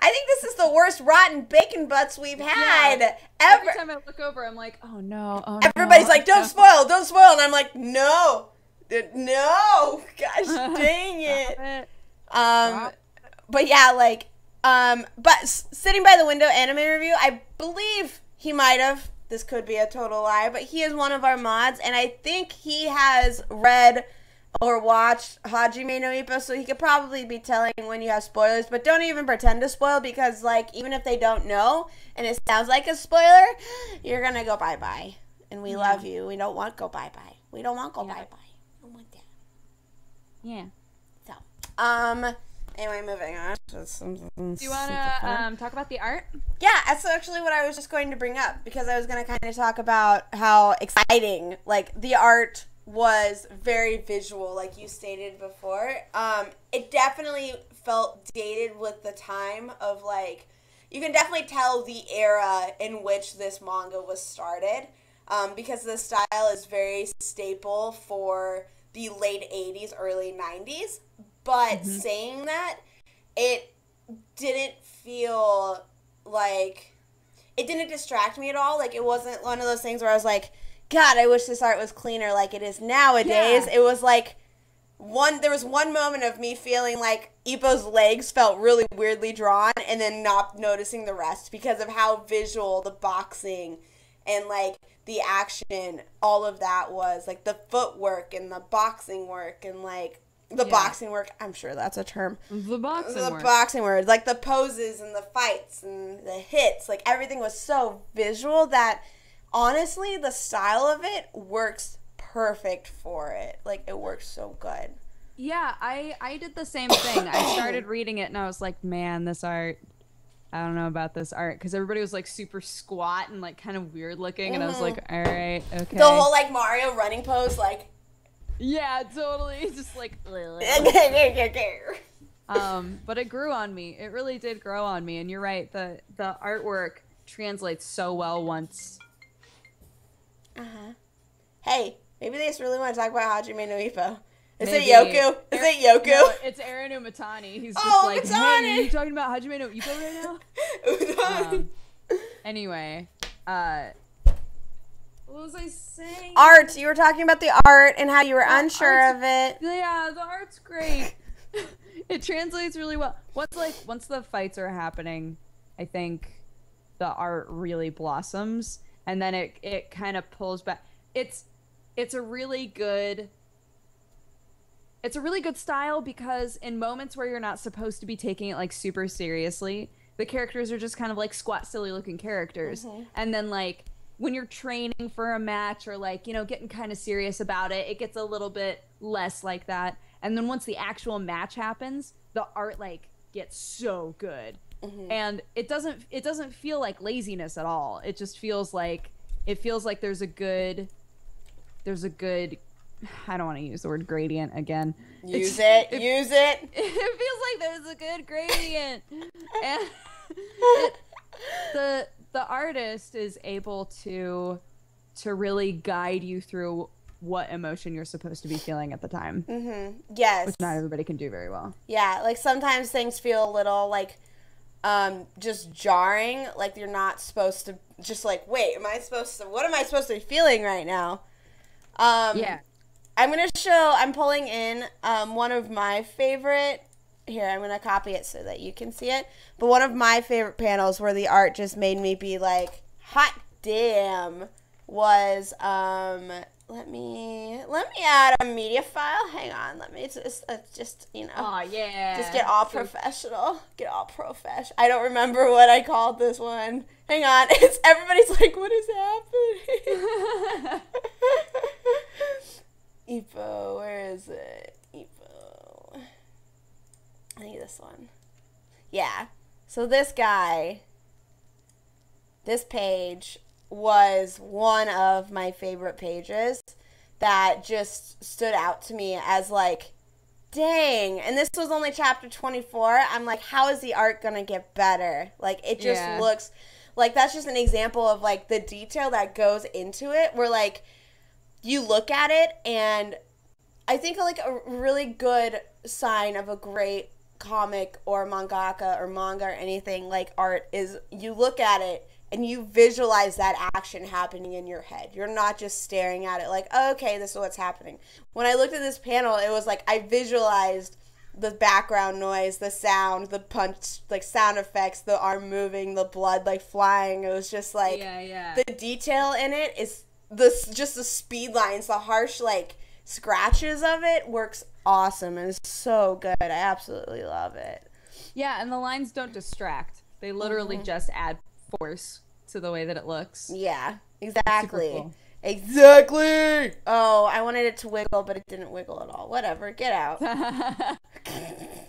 I think this is the worst rotten bacon butts we've had ever. Every time I look over, I'm like, oh no. Everybody's like, don't spoil. And I'm like, no. Gosh dang it. But yeah, like, but sitting by the window anime review, I believe he might have, this could be a total lie, but he is one of our mods, and I think he has read or watched Hajime no Ippo, so he could probably be telling when you have spoilers, but don't even pretend to spoil, because, like, even if they don't know, and it sounds like a spoiler, you're gonna go bye-bye, and we love you. We don't want go bye-bye. We don't want go bye-bye. We don't want that. Yeah. So, anyway, moving on. Do you want to talk about the art? Yeah, that's actually what I was just going to bring up, because I was going to kind of talk about how exciting, like, the art was very visual, like you stated before. It definitely felt dated with the time of, like, you can definitely tell the era in which this manga was started, because the style is very staple for the late 80s, early 90s. But saying that, it didn't feel like, it didn't distract me at all. Like, it wasn't one of those things where I was like, God, I wish this art was cleaner like it is nowadays. Yeah. It was like, there was one moment of me feeling like Ippo's legs felt really weirdly drawn, and then not noticing the rest because of how visual the boxing and like the action, all of that was like the footwork and the boxing work and like the boxing work. I'm sure that's a term. The boxing work, like the poses and the fights and the hits, like everything was so visual that honestly the style of it works perfect for it. Like it works so good. Yeah, I did the same thing. I started reading it and I was like, man, this art, I don't know about this art, because everybody was like super squat and like kind of weird looking, and I was like, all right, okay. The whole like Mario running pose, like. Yeah, totally. Just like. But it grew on me. It really did grow on me, and you're right. The artwork translates so well once. Hey, maybe they just really want to talk about Hajime no Ippo. Is it Yoku? Is it Yoku? No, it's Aaron Umatani. He's just like, Matani. Hey, are you talking about Hajime no Ippo right now? Anyway, what was I saying? Art. You were talking about the art and how you were unsure of it. Yeah, the art's great. It translates really well. Once the fights are happening, I think the art really blossoms, and then it kind of pulls back. It's a really good style, because in moments where you're not supposed to be taking it like super seriously, the characters are just kind of like squat, silly looking characters. And then like when you're training for a match or like, you know, getting kind of serious about it, it gets a little bit less like that. And then once the actual match happens, the art like gets so good. And it doesn't feel like laziness at all. It just feels like there's a good I don't want to use the word gradient again. Use it. It feels like there's a good gradient. And the artist is able to really guide you through what emotion you're supposed to be feeling at the time. Yes. Which not everybody can do very well. Yeah, like sometimes things feel a little like just jarring, like you're not supposed to, just like, wait, what am I supposed to be feeling right now? Yeah. I'm pulling in one of my favorite, here, I'm going to copy it so that you can see it, but one of my favorite panels where the art just made me be like, hot damn, was, let me add a media file, hang on, let me just you know, oh yeah, just get all professional, I don't remember what I called this one, hang on, everybody's like, what is happening? Ippo, where is it? Ippo. I think this one. Yeah. So this page was one of my favorite pages that just stood out to me as like, dang. And this was only chapter 24. I'm like, how is the art going to get better? Like, it just looks like that's just an example of like the detail that goes into it, where like, you look at it, and I think like a really good sign of a great comic or mangaka or manga or anything like art is you look at it and you visualize that action happening in your head. You're not just staring at it like, oh, okay, this is what's happening. When I looked at this panel, it was like I visualized the background noise, the sound, the punch, like sound effects, the arm moving, the blood like flying. It was just like the detail in it is just the speed lines, the harsh like scratches of it works awesome, and it's so good. I absolutely love it. Yeah, and the lines don't distract. They literally just add force to the way that it looks. Yeah, exactly. Cool. Exactly. Oh, I wanted it to wiggle, but it didn't wiggle at all. Whatever, get out.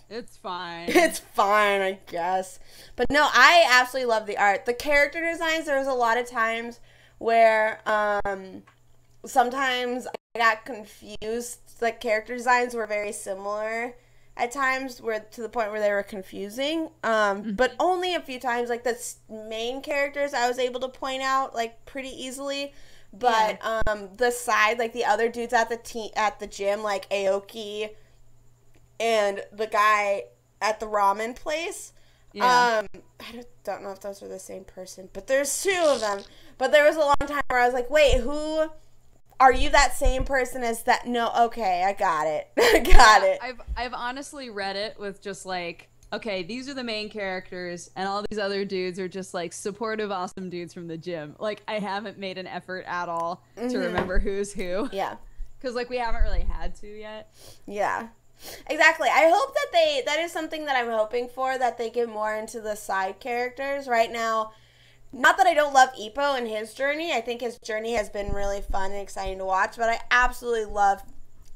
It's fine. It's fine, I guess. But no, I absolutely love the art. The character designs, there was a lot of times where sometimes I got confused. Like, character designs were very similar at times, where to the point where they were confusing. But only a few times. Like, the main characters I was able to point out, like, pretty easily. But the side, like, the other dudes at the gym, like Aoki and the guy at the ramen place, I don't know if those are the same person, but there's two of them. But there was a long time where I was like, wait, who are you? That same person as that? No, okay, I got it. I got it. I've honestly read it with just like okay, these are the main characters, and all these other dudes are just like supportive, awesome dudes from the gym. Like, I haven't made an effort at all to remember who's who. Yeah. Because, like, we haven't really had to yet. Yeah. Exactly. I hope that that is something that I'm hoping for, that they get more into the side characters. Right now, not that I don't love Ippo and his journey. I think his journey has been really fun and exciting to watch, but I absolutely love,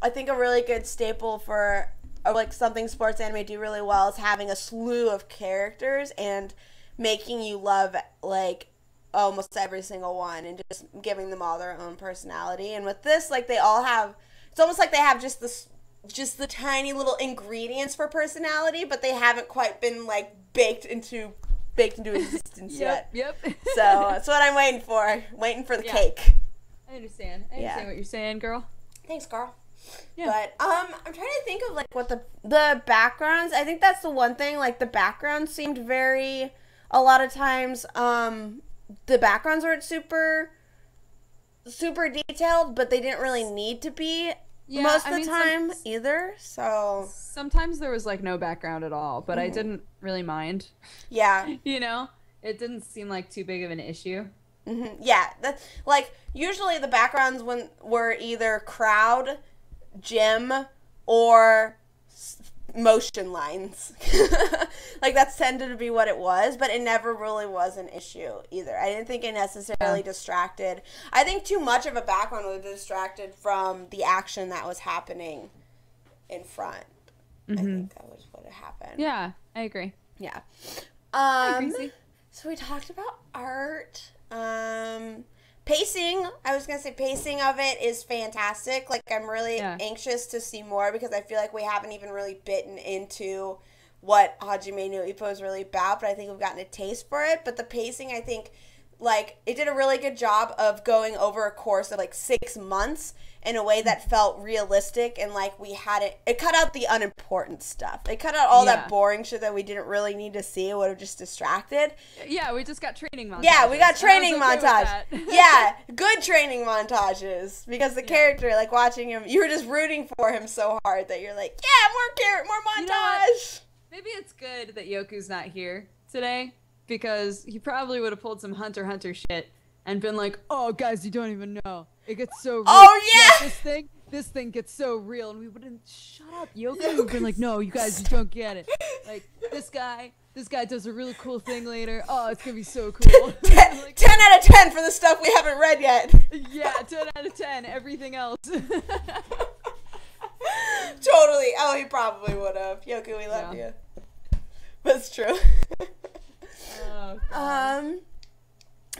I think a really good staple for, like, something sports anime do really well is having a slew of characters and making you love, like, almost every single one and just giving them all their own personality. And with this, like, they all have, it's almost like they have just the tiny little ingredients for personality, but they haven't quite been, like, baked into existence yet. Yep. So that's what I'm waiting for. Waiting for the cake. I understand what you're saying, girl. Thanks, Carl. Yeah. But I'm trying to think of, like, what the backgrounds. I think that's the one thing. Like, the backgrounds seemed very, a lot of times, the backgrounds weren't super detailed, but they didn't really need to be most of the time either. So sometimes there was, like, no background at all, but I didn't really mind. Yeah. You know, it didn't seem like too big of an issue. Yeah, that's, like, usually the backgrounds were either crowd, gym, or motion lines. Like, that's tended to be what it was, but it never really was an issue either. I didn't think it necessarily distracted. I think too much of a background would have distracted from the action that was happening in front. I think that was what happened. Yeah, I agree. Yeah. So we talked about art. Pacing, I was going to say pacing of it is fantastic. Like, I'm really anxious to see more because I feel like we haven't even really bitten into what Hajime no Ippo is really about, but I think we've gotten a taste for it. But the pacing, I think, like, it did a really good job of going over a course of, like, 6 months in a way that felt realistic, and, like, we had it cut out the unimportant stuff. It cut out all that boring shit that we didn't really need to see. It would have just distracted. Yeah, we just got training montages. Yeah, we got training montage. Yeah, good training montages, because the character, like, watching him, you were just rooting for him so hard that you're like, yeah, more montage. You know, maybe it's good that Yoku's not here today, because he probably would have pulled some Hunter x Hunter shit and been like, oh, guys, you don't even know. It gets so real. Oh, yeah! This thing gets so real. And we wouldn't, shut up, Yoku. We've been like, no, you guys just don't get it. Like, this guy does a really cool thing later. Oh, it's going to be so cool. 10 out of 10 for the stuff we haven't read yet. Yeah, 10 out of 10. Everything else. Totally. Oh, he probably would have. Yoku, we love you. That's true. Oh, God.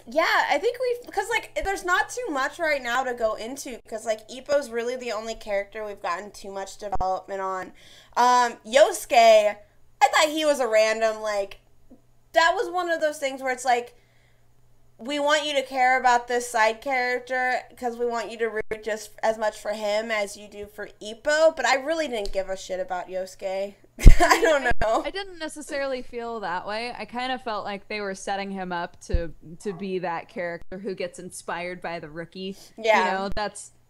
Yeah, I think because, like, there's not too much right now to go into, because, like, Ippo's really the only character we've gotten too much development on. Yosuke, I thought he was a random, like, that was one of those things where it's like, we want you to care about this side character because we want you to root just as much for him as you do for Ippo, but I really didn't give a shit about Yosuke. I don't know. I didn't necessarily feel that way. I kind of felt like they were setting him up to be that character who gets inspired by the rookie. Yeah. You know,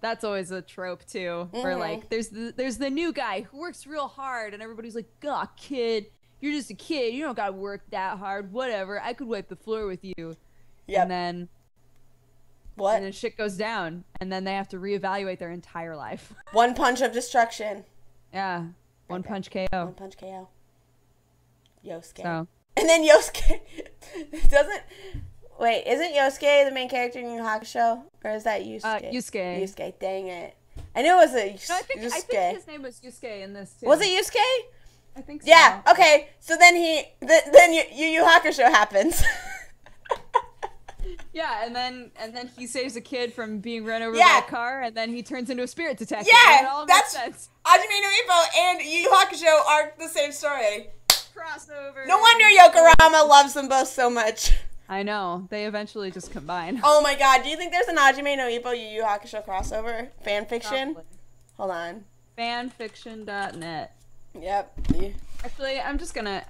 that's always a trope too, where like there's the new guy who works real hard and everybody's like, "God, kid, you're just a kid. You don't got to work that hard. Whatever. I could wipe the floor with you." Yep. And then what? And then shit goes down, and then they have to reevaluate their entire life. One punch of destruction. Yeah. One punch KO. One punch KO. Yosuke. So. And then Yosuke isn't Yosuke the main character in Yu Yu Hakusho? Or is that Yusuke? Yusuke. Yusuke, dang it. I knew it was Yusuke. I think his name was Yusuke in this too. Was it Yusuke? I think so. Yeah, okay. So then then Yu Yu Hakusho happens. Yeah, and then he saves a kid from being run over by a car, and then he turns into a spirit detective. Yeah, it all makes sense. Hajime no Ippo and Yu Yu Hakusho are the same story. Crossover. No wonder Yokorama loves them both so much. I know. They eventually just combine. Oh my god, do you think there's an Hajime no Ippo Yu Yu Hakusho crossover? Fanfiction? Probably. Hold on. Fanfiction.net. Yep. Actually, I'm just gonna...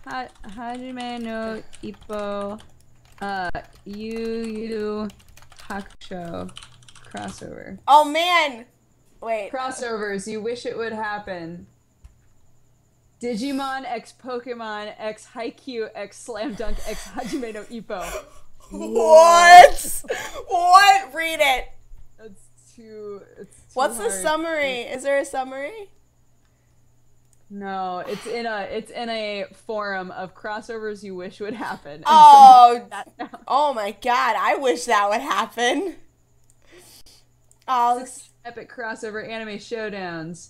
Hajime no Ippo... Yu Yu Hakusho crossover. Oh man! Wait. Crossovers, you wish it would happen. Digimon x Pokemon x Haikyuu x Slam Dunk x Hajime no Ippo. What? What? Read it. It's too What's hard. the summary? Is there a summary? No, it's in a forum of crossovers you wish would happen. And Oh my god, I wish that would happen. Oh, this epic crossover anime showdowns.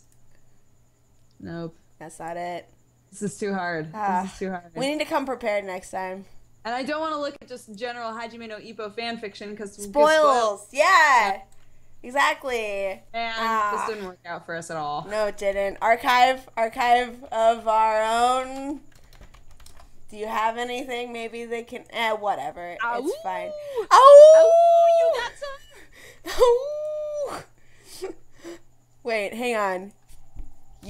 Nope. That's not it. This is too hard. This is too hard. We need to come prepared next time. And I don't want to look at just general Hajime no Ippo fanfiction because spoils. Yeah. Exactly. And this didn't work out for us at all. No, it didn't. Archive of our own. Do you have anything? Maybe they can. Whatever. Ow. It's fine. Oh, you got some. Oh. Wait, hang on.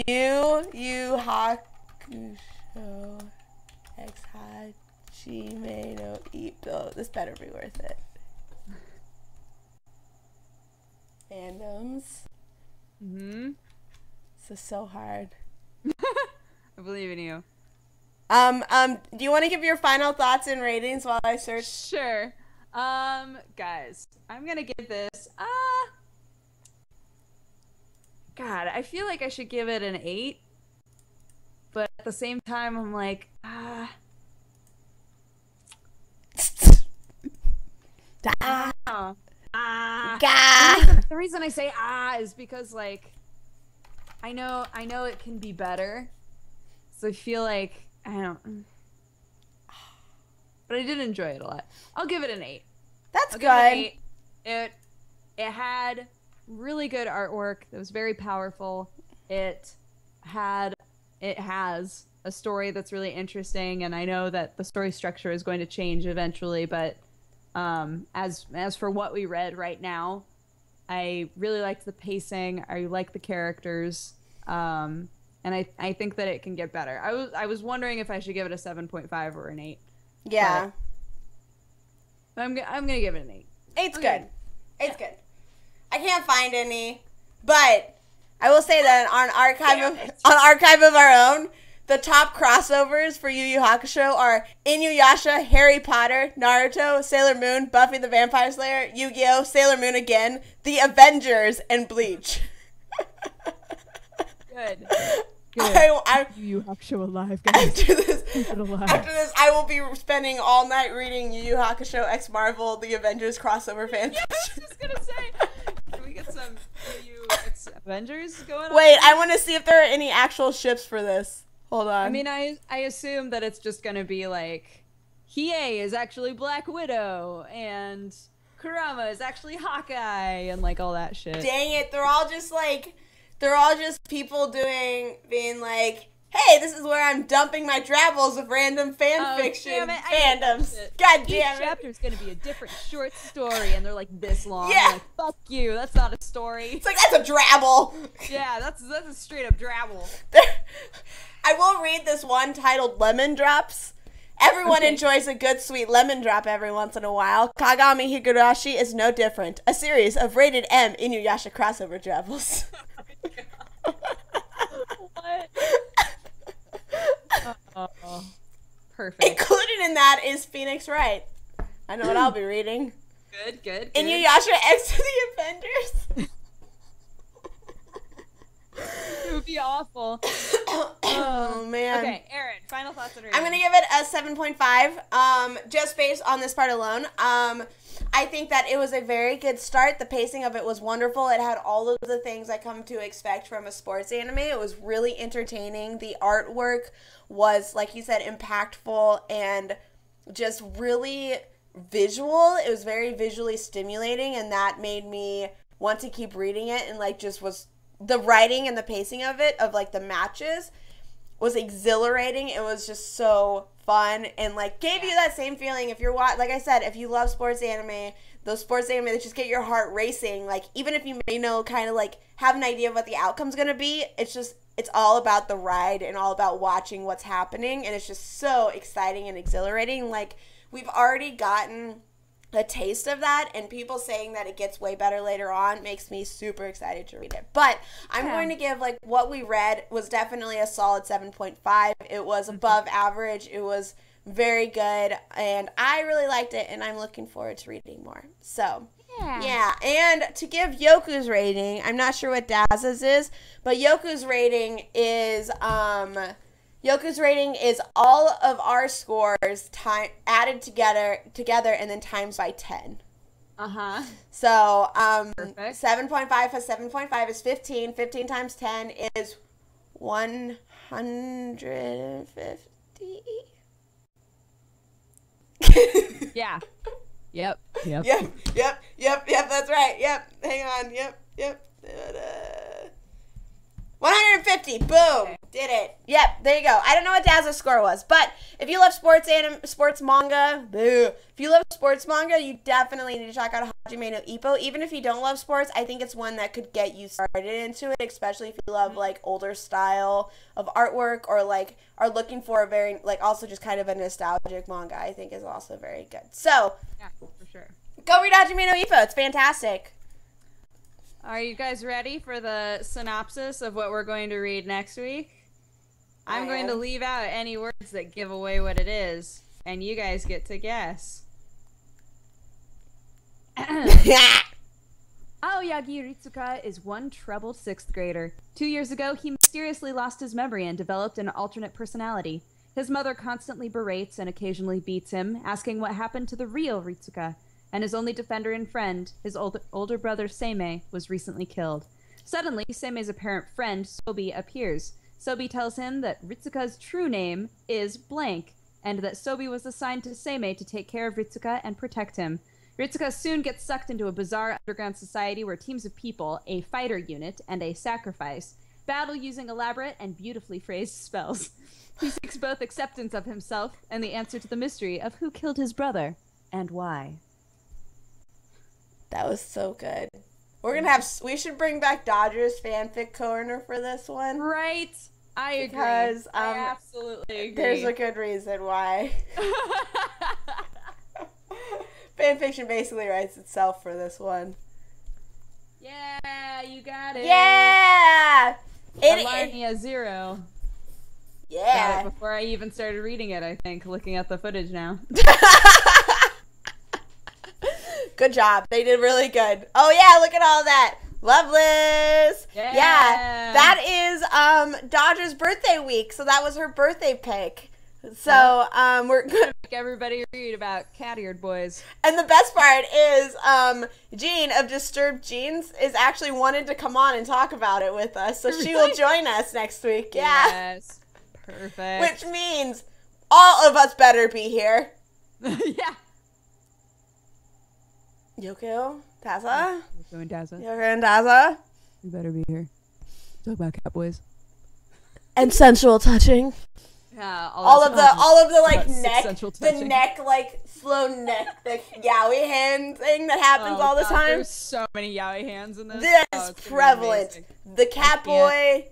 Yu Hakusho X Hajime no Ippo. This better be worth it. Fandoms. This is so hard. I believe in you. Do you want to give your final thoughts and ratings while I search? Sure. Guys, I'm gonna give this, God, I feel like I should give it an 8, but at the same time, I'm like, The reason I say is because, like, I know it can be better, so I feel like, I don't, but I did enjoy it a lot. I'll give it an 8. That's good. It had really good artwork that was very powerful. It has a story that's really interesting, and I know that the story structure is going to change eventually, but as for what we read right now, I really liked the pacing. I like the characters, and I think that it can get better. I was wondering if I should give it a 7.5 or an 8. Yeah, but I'm gonna give it an 8. 8's good. 8's good. I can't find any, but I will say that on Archive of Our Own, the top crossovers for Yu Yu Hakusho are Inuyasha, Harry Potter, Naruto, Sailor Moon, Buffy the Vampire Slayer, Yu-Gi-Oh!, Sailor Moon again, The Avengers, and Bleach. Good. Yu Yu Hakusho alive, guys. After this, I will be spending all night reading Yu Yu Hakusho X Marvel, The Avengers crossover fan Yeah, I was just gonna say, can we get some Yu Yu X Avengers going on? Wait, I want to see if there are any actual ships for this. Hold on. I mean, I assume that it's just gonna be like, Hiei is actually Black Widow, and Kurama is actually Hawkeye, and like all that shit. Dang it, they're all just people being like, hey, this is where I'm dumping my travels of random fanfiction fandoms. God damn it. Each chapter's gonna be a different short story, and they're like this long. Yeah. I'm like, fuck you, that's not a story. It's like, that's a drabble. Yeah, that's a straight up drabble. I will read this one titled Lemon Drops. Everyone enjoys a good sweet lemon drop every once in a while. Kagami Higurashi is no different. A series of rated M Inuyasha crossover travels. What? Oh, perfect. Included in that is Phoenix Wright. I know what I'll be reading. Good. Inuyasha X to the Avengers. It would be awful. Oh, man. Okay, Erin, final thoughts on rating. I'm going to give it a 7.5, just based on this part alone. I think that it was a very good start. The pacing of it was wonderful. It had all of the things I come to expect from a sports anime. It was really entertaining. The artwork was, like you said, impactful and just really visual. It was very visually stimulating, and that made me want to keep reading it, and like just was the writing and the pacing of it, of like the matches, was exhilarating. It was just so fun, and like gave you that same feeling if you're like I said, if you love sports anime, those sports anime that just get your heart racing, like even if you may know, kind of like have an idea of what the outcome's gonna be, it's all about the ride and all about watching what's happening, and it's just so exciting and exhilarating. Like, we've already gotten a taste of that, and people saying that it gets way better later on makes me super excited to read it. But I'm going to give, like, what we read was definitely a solid 7.5. It was above average. It was very good, and I really liked it, and I'm looking forward to reading more. So, yeah. And to give Yoku's rating, I'm not sure what Daza's is, but Yoku's rating is all of our scores added together and then times by 10. So, 7.5 plus 7.5 is 15. 15 times 10 is 150. Yeah. Yep. That's right. Yep. Hang on. Yep. 150. Boom. Okay. Did it. Yep. There you go. I don't know what Dazzle's score was, but if you love sports manga, if you love sports manga, you definitely need to check out Hajime no Ippo. Even if you don't love sports, I think it's one that could get you started into it, especially if you love like older style of artwork or like are looking for a very like also just kind of a nostalgic manga. I think is also very good. So yeah, for sure. Go read Hajime no Ippo. It's fantastic. Are you guys ready for the synopsis of what we're going to read next week? I'm going to leave out any words that give away what it is, and you guys get to guess. Aoyagi Ritsuka is one troubled 6th grader. 2 years ago, he mysteriously lost his memory and developed an alternate personality. His mother constantly berates and occasionally beats him, asking what happened to the real Ritsuka. And his only defender and friend, his older brother Seimei, was recently killed. Suddenly, Seimei's apparent friend, Sobi, appears. Sobi tells him that Ritsuka's true name is blank, and that Sobi was assigned to Seimei to take care of Ritsuka and protect him. Ritsuka soon gets sucked into a bizarre underground society where teams of people, a fighter unit, and a sacrifice, battle using elaborate and beautifully phrased spells. He seeks both acceptance of himself and the answer to the mystery of who killed his brother, and why. That was so good. We should bring back Dodgers fanfic corner for this one. Right. I agree. Because I absolutely agree. There's a good reason why. Fanfiction basically writes itself for this one. Yeah, you got it. Yeah! Alarnia 0. Yeah. Got it before I even started reading it, I think, looking at the footage now. Good job. They did really good. Oh, yeah, look at all that. Loveless. Yeah. That is Dodger's birthday week, so that was her birthday pick. So, we're going to make everybody read about cat-eared boys. And the best part is, Jean of Disturbed Jeans is actually wanted to come on and talk about it with us, so she will join us next week. Yeah. Yes. Perfect. Which means all of us better be here. Yeah. Yoko? Taza? Yoko and Taza. Yoko and Taza? You better be here. Talk about cat boys. And sensual touching. Yeah, all of the like neck, the neck like slow neck, like yaoi hand thing that happens all the time. There's so many yaoi hands in this. This is prevalent. The cat boy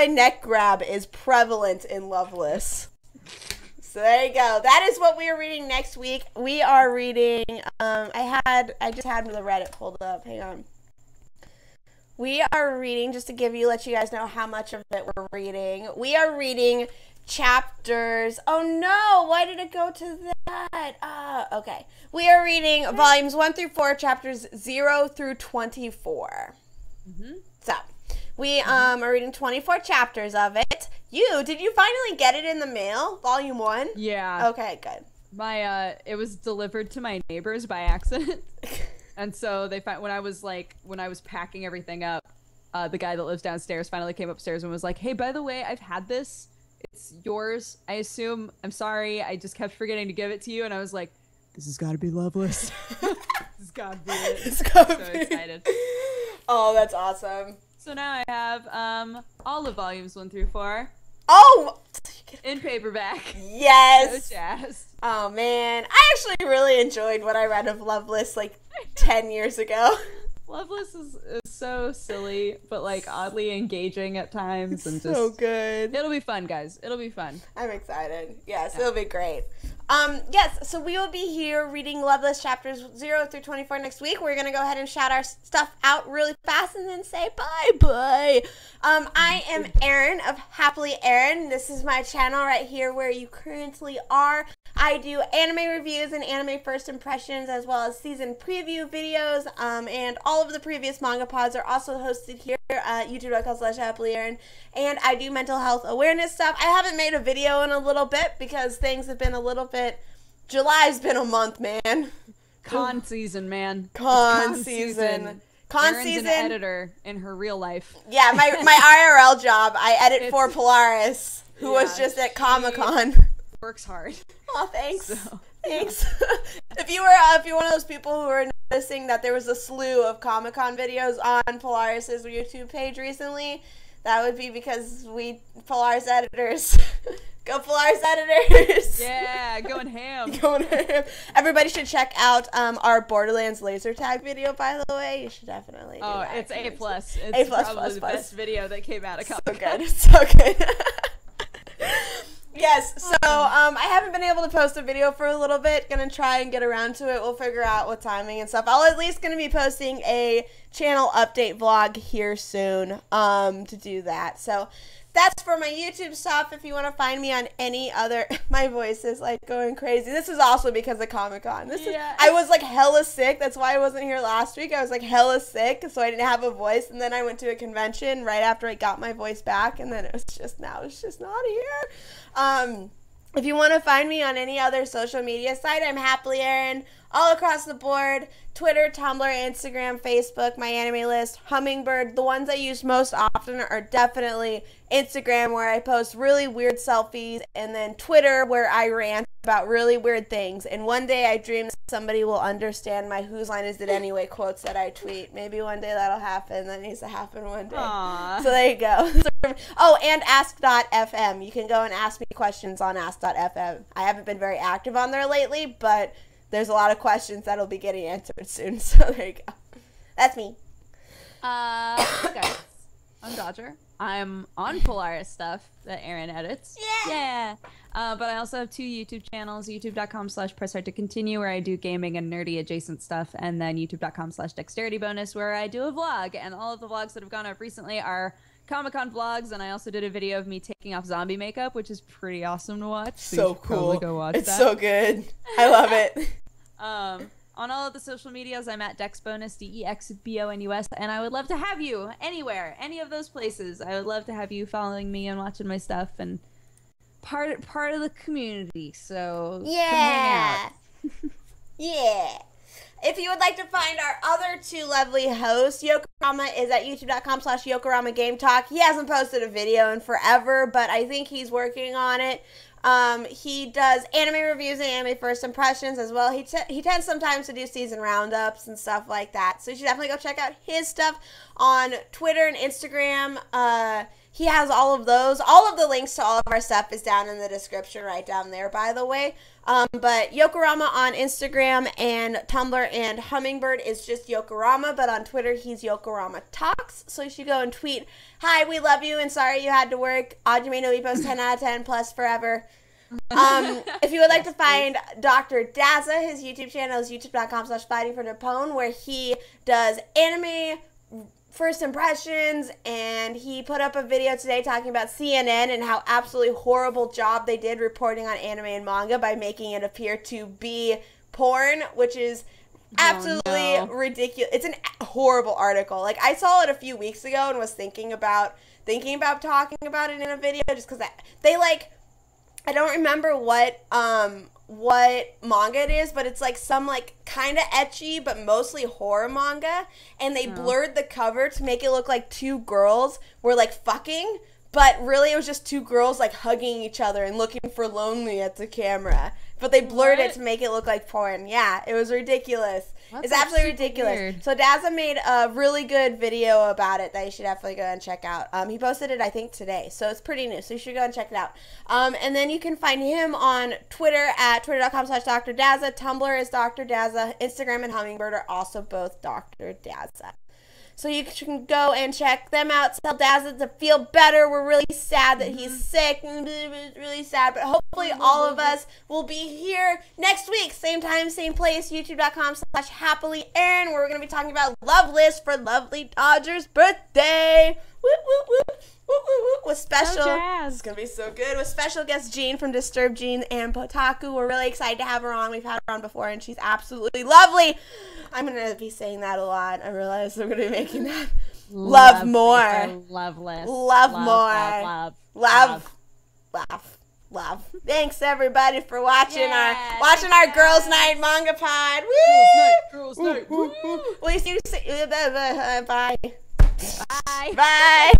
neck grab is prevalent in Loveless. So there you go. That is what we are reading next week. We are reading. I just had the Reddit pulled up. Hang on. We are reading, just to let you guys know how much of it we're reading. We are reading chapters. Oh no! Why did it go to that? Okay. We are reading volumes 1 through 4, chapters 0 through 24. So we are reading 24 chapters of it. Did you finally get it in the mail? Volume 1? Yeah. Okay, good. It was delivered to my neighbors by accident. And so when I was packing everything up, the guy that lives downstairs finally came upstairs and was like, "Hey, by the way, I've had this. It's yours. I assume. I'm sorry. I just kept forgetting to give it to you." And I was like, "This has got to be Loveless. This has got to be it." It's gotta so be. Excited. Oh, that's awesome. So now I have all of volumes 1 through 4. Oh! In paperback. Yes! So jazzed. Oh, man. I actually really enjoyed what I read of Loveless, 10 years ago. Loveless is so silly, but, oddly engaging at times. And so good. It'll be fun, guys. It'll be fun. I'm excited. Yes, it'll be great. Yes, so we will be here reading Loveless chapters 0 through 24 next week. We're going to go ahead and shout our stuff out really fast and then say bye-bye. I am Erin of HappiLeeErin. This is my channel right here where you currently are. I do anime reviews and anime first impressions as well as season preview videos, and all of the previous manga pods are also hosted here at youtube.com/HappiLeeErin, and I do mental health awareness stuff. I haven't made a video in a little bit because things have been a little bit, July's been a month, man. Con season, man. Con season. Erin's an editor in her real life. Yeah, my IRL job, I edit for Polaris, who was just at Comic-Con. Works hard. Oh, thanks. So. Thanks. If you're one of those people who are noticing that there was a slew of Comic-Con videos on Polaris's YouTube page recently, that would be because Polaris editors. Go Polaris editors. Yeah, going ham. Going ham. Everybody should check out our Borderlands laser tag video, by the way. You should definitely do that. It's A+. It's A++++. probably the best video that came out of Comic-Con. So good. Yes, so I haven't been able to post a video for a little bit. Gonna try and get around to it. We'll figure out what timing and stuff. I'll at least gonna be posting a channel update vlog here soon to do that. So that's for my YouTube stuff. If you want to find me on any other, my voice is like going crazy. This is also because of Comic-Con. I was like hella sick. That's why I wasn't here last week. I was like hella sick, so I didn't have a voice. And then I went to a convention right after I got my voice back, and then it's just not here. If you want to find me on any other social media site, I'm HappiLeeErin all across the board. Twitter, Tumblr, Instagram, Facebook, my anime list, Hummingbird. The ones I use most often are definitely Instagram, where I post really weird selfies, and then Twitter, where I rant about really weird things. And one day I dream that somebody will understand my "Whose Line Is It Anyway" quotes that I tweet. Maybe one day that'll happen. That needs to happen one day. Aww. So there you go. Oh, and Ask.fm. You can go and ask me questions on Ask.fm. I haven't been very active on there lately, but there's a lot of questions that'll be getting answered soon. So there you go. That's me. Hey guys, I'm Dodger. I'm on Polaris stuff that Erin edits. Yeah. But I also have two YouTube channels, youtube.com/PressStartToContinue, where I do gaming and nerdy adjacent stuff, and then youtube.com/DexterityBonus, where I do a vlog. And all of the vlogs that have gone up recently are Comic-Con vlogs, and I also did a video of me taking off zombie makeup, which is pretty awesome to watch. So cool. Go watch it's that. So good. I love it. On all of the social medias, I'm at DexBonus, DEXBONUS, and I would love to have you anywhere, any of those places. I would love to have you following me and watching my stuff and part of the community. So yeah, come hang out. Yeah. If you would like to find our other two lovely hosts, Yokorama is at youtube.com/YokoramaGameTalk. He hasn't posted a video in forever, but I think he's working on it. He does anime reviews and anime first impressions as well. He tends sometimes to do season roundups and stuff like that. So you should definitely go check out his stuff on Twitter and Instagram. He has all of those. All of the links to all of our stuff is down in the description right down there, by the way. But Yokorama on Instagram and Tumblr and Hummingbird is just Yokorama, but on Twitter he's Yokorama Talks. So you should go and tweet, "Hi, we love you and sorry you had to work. Hajime no Ippo's 10 out of 10 plus forever." If you would like to find Dr. Daza, his YouTube channel is youtube.com/fightingfornipone, where he does anime first impressions, and he put up a video today talking about CNN and how absolutely horrible job they did reporting on anime and manga by making it appear to be porn, which is absolutely ridiculous. It's a horrible article. Like, I saw it a few weeks ago and was thinking about talking about it in a video, just because they like, I don't remember what manga it is, but it's like some like kind of ecchi but mostly horror manga, and they blurred the cover to make it look like two girls were like fucking, but really it was just two girls like hugging each other and looking for lonely at the camera, but they blurred it to make it look like porn. Yeah, it was ridiculous. It's absolutely ridiculous. Weird. So Daza made a really good video about it that you should definitely go and check out. He posted it, I think, today, so it's pretty new, so you should go and check it out. And then you can find him on Twitter at twitter.com/DrDaza. Tumblr is Dr. Daza. Instagram and Hummingbird are also both Dr. Daza. So you can go and check them out. Tell Dazzle to feel better. We're really sad that he's sick. Really sad. But hopefully all of us will be here next week. Same time, same place. YouTube.com/HappiLeeErin, where we're going to be talking about Love List for Lovely Dodger's birthday. Woo, woo, woo. Woo, woo, woo. With special, it's going to be so good. With special guest Jean from Disturbed Jean and Potaku. We're really excited to have her on. We've had her on before, and she's absolutely lovely. I'm going to be saying that a lot. I realize I'm going to be making that. Love more. Loveless. Love more. Love. Thanks everybody for watching our Girls Night MangaPod. Woo! Girls Night. Will you see? Bye. Bye. Bye.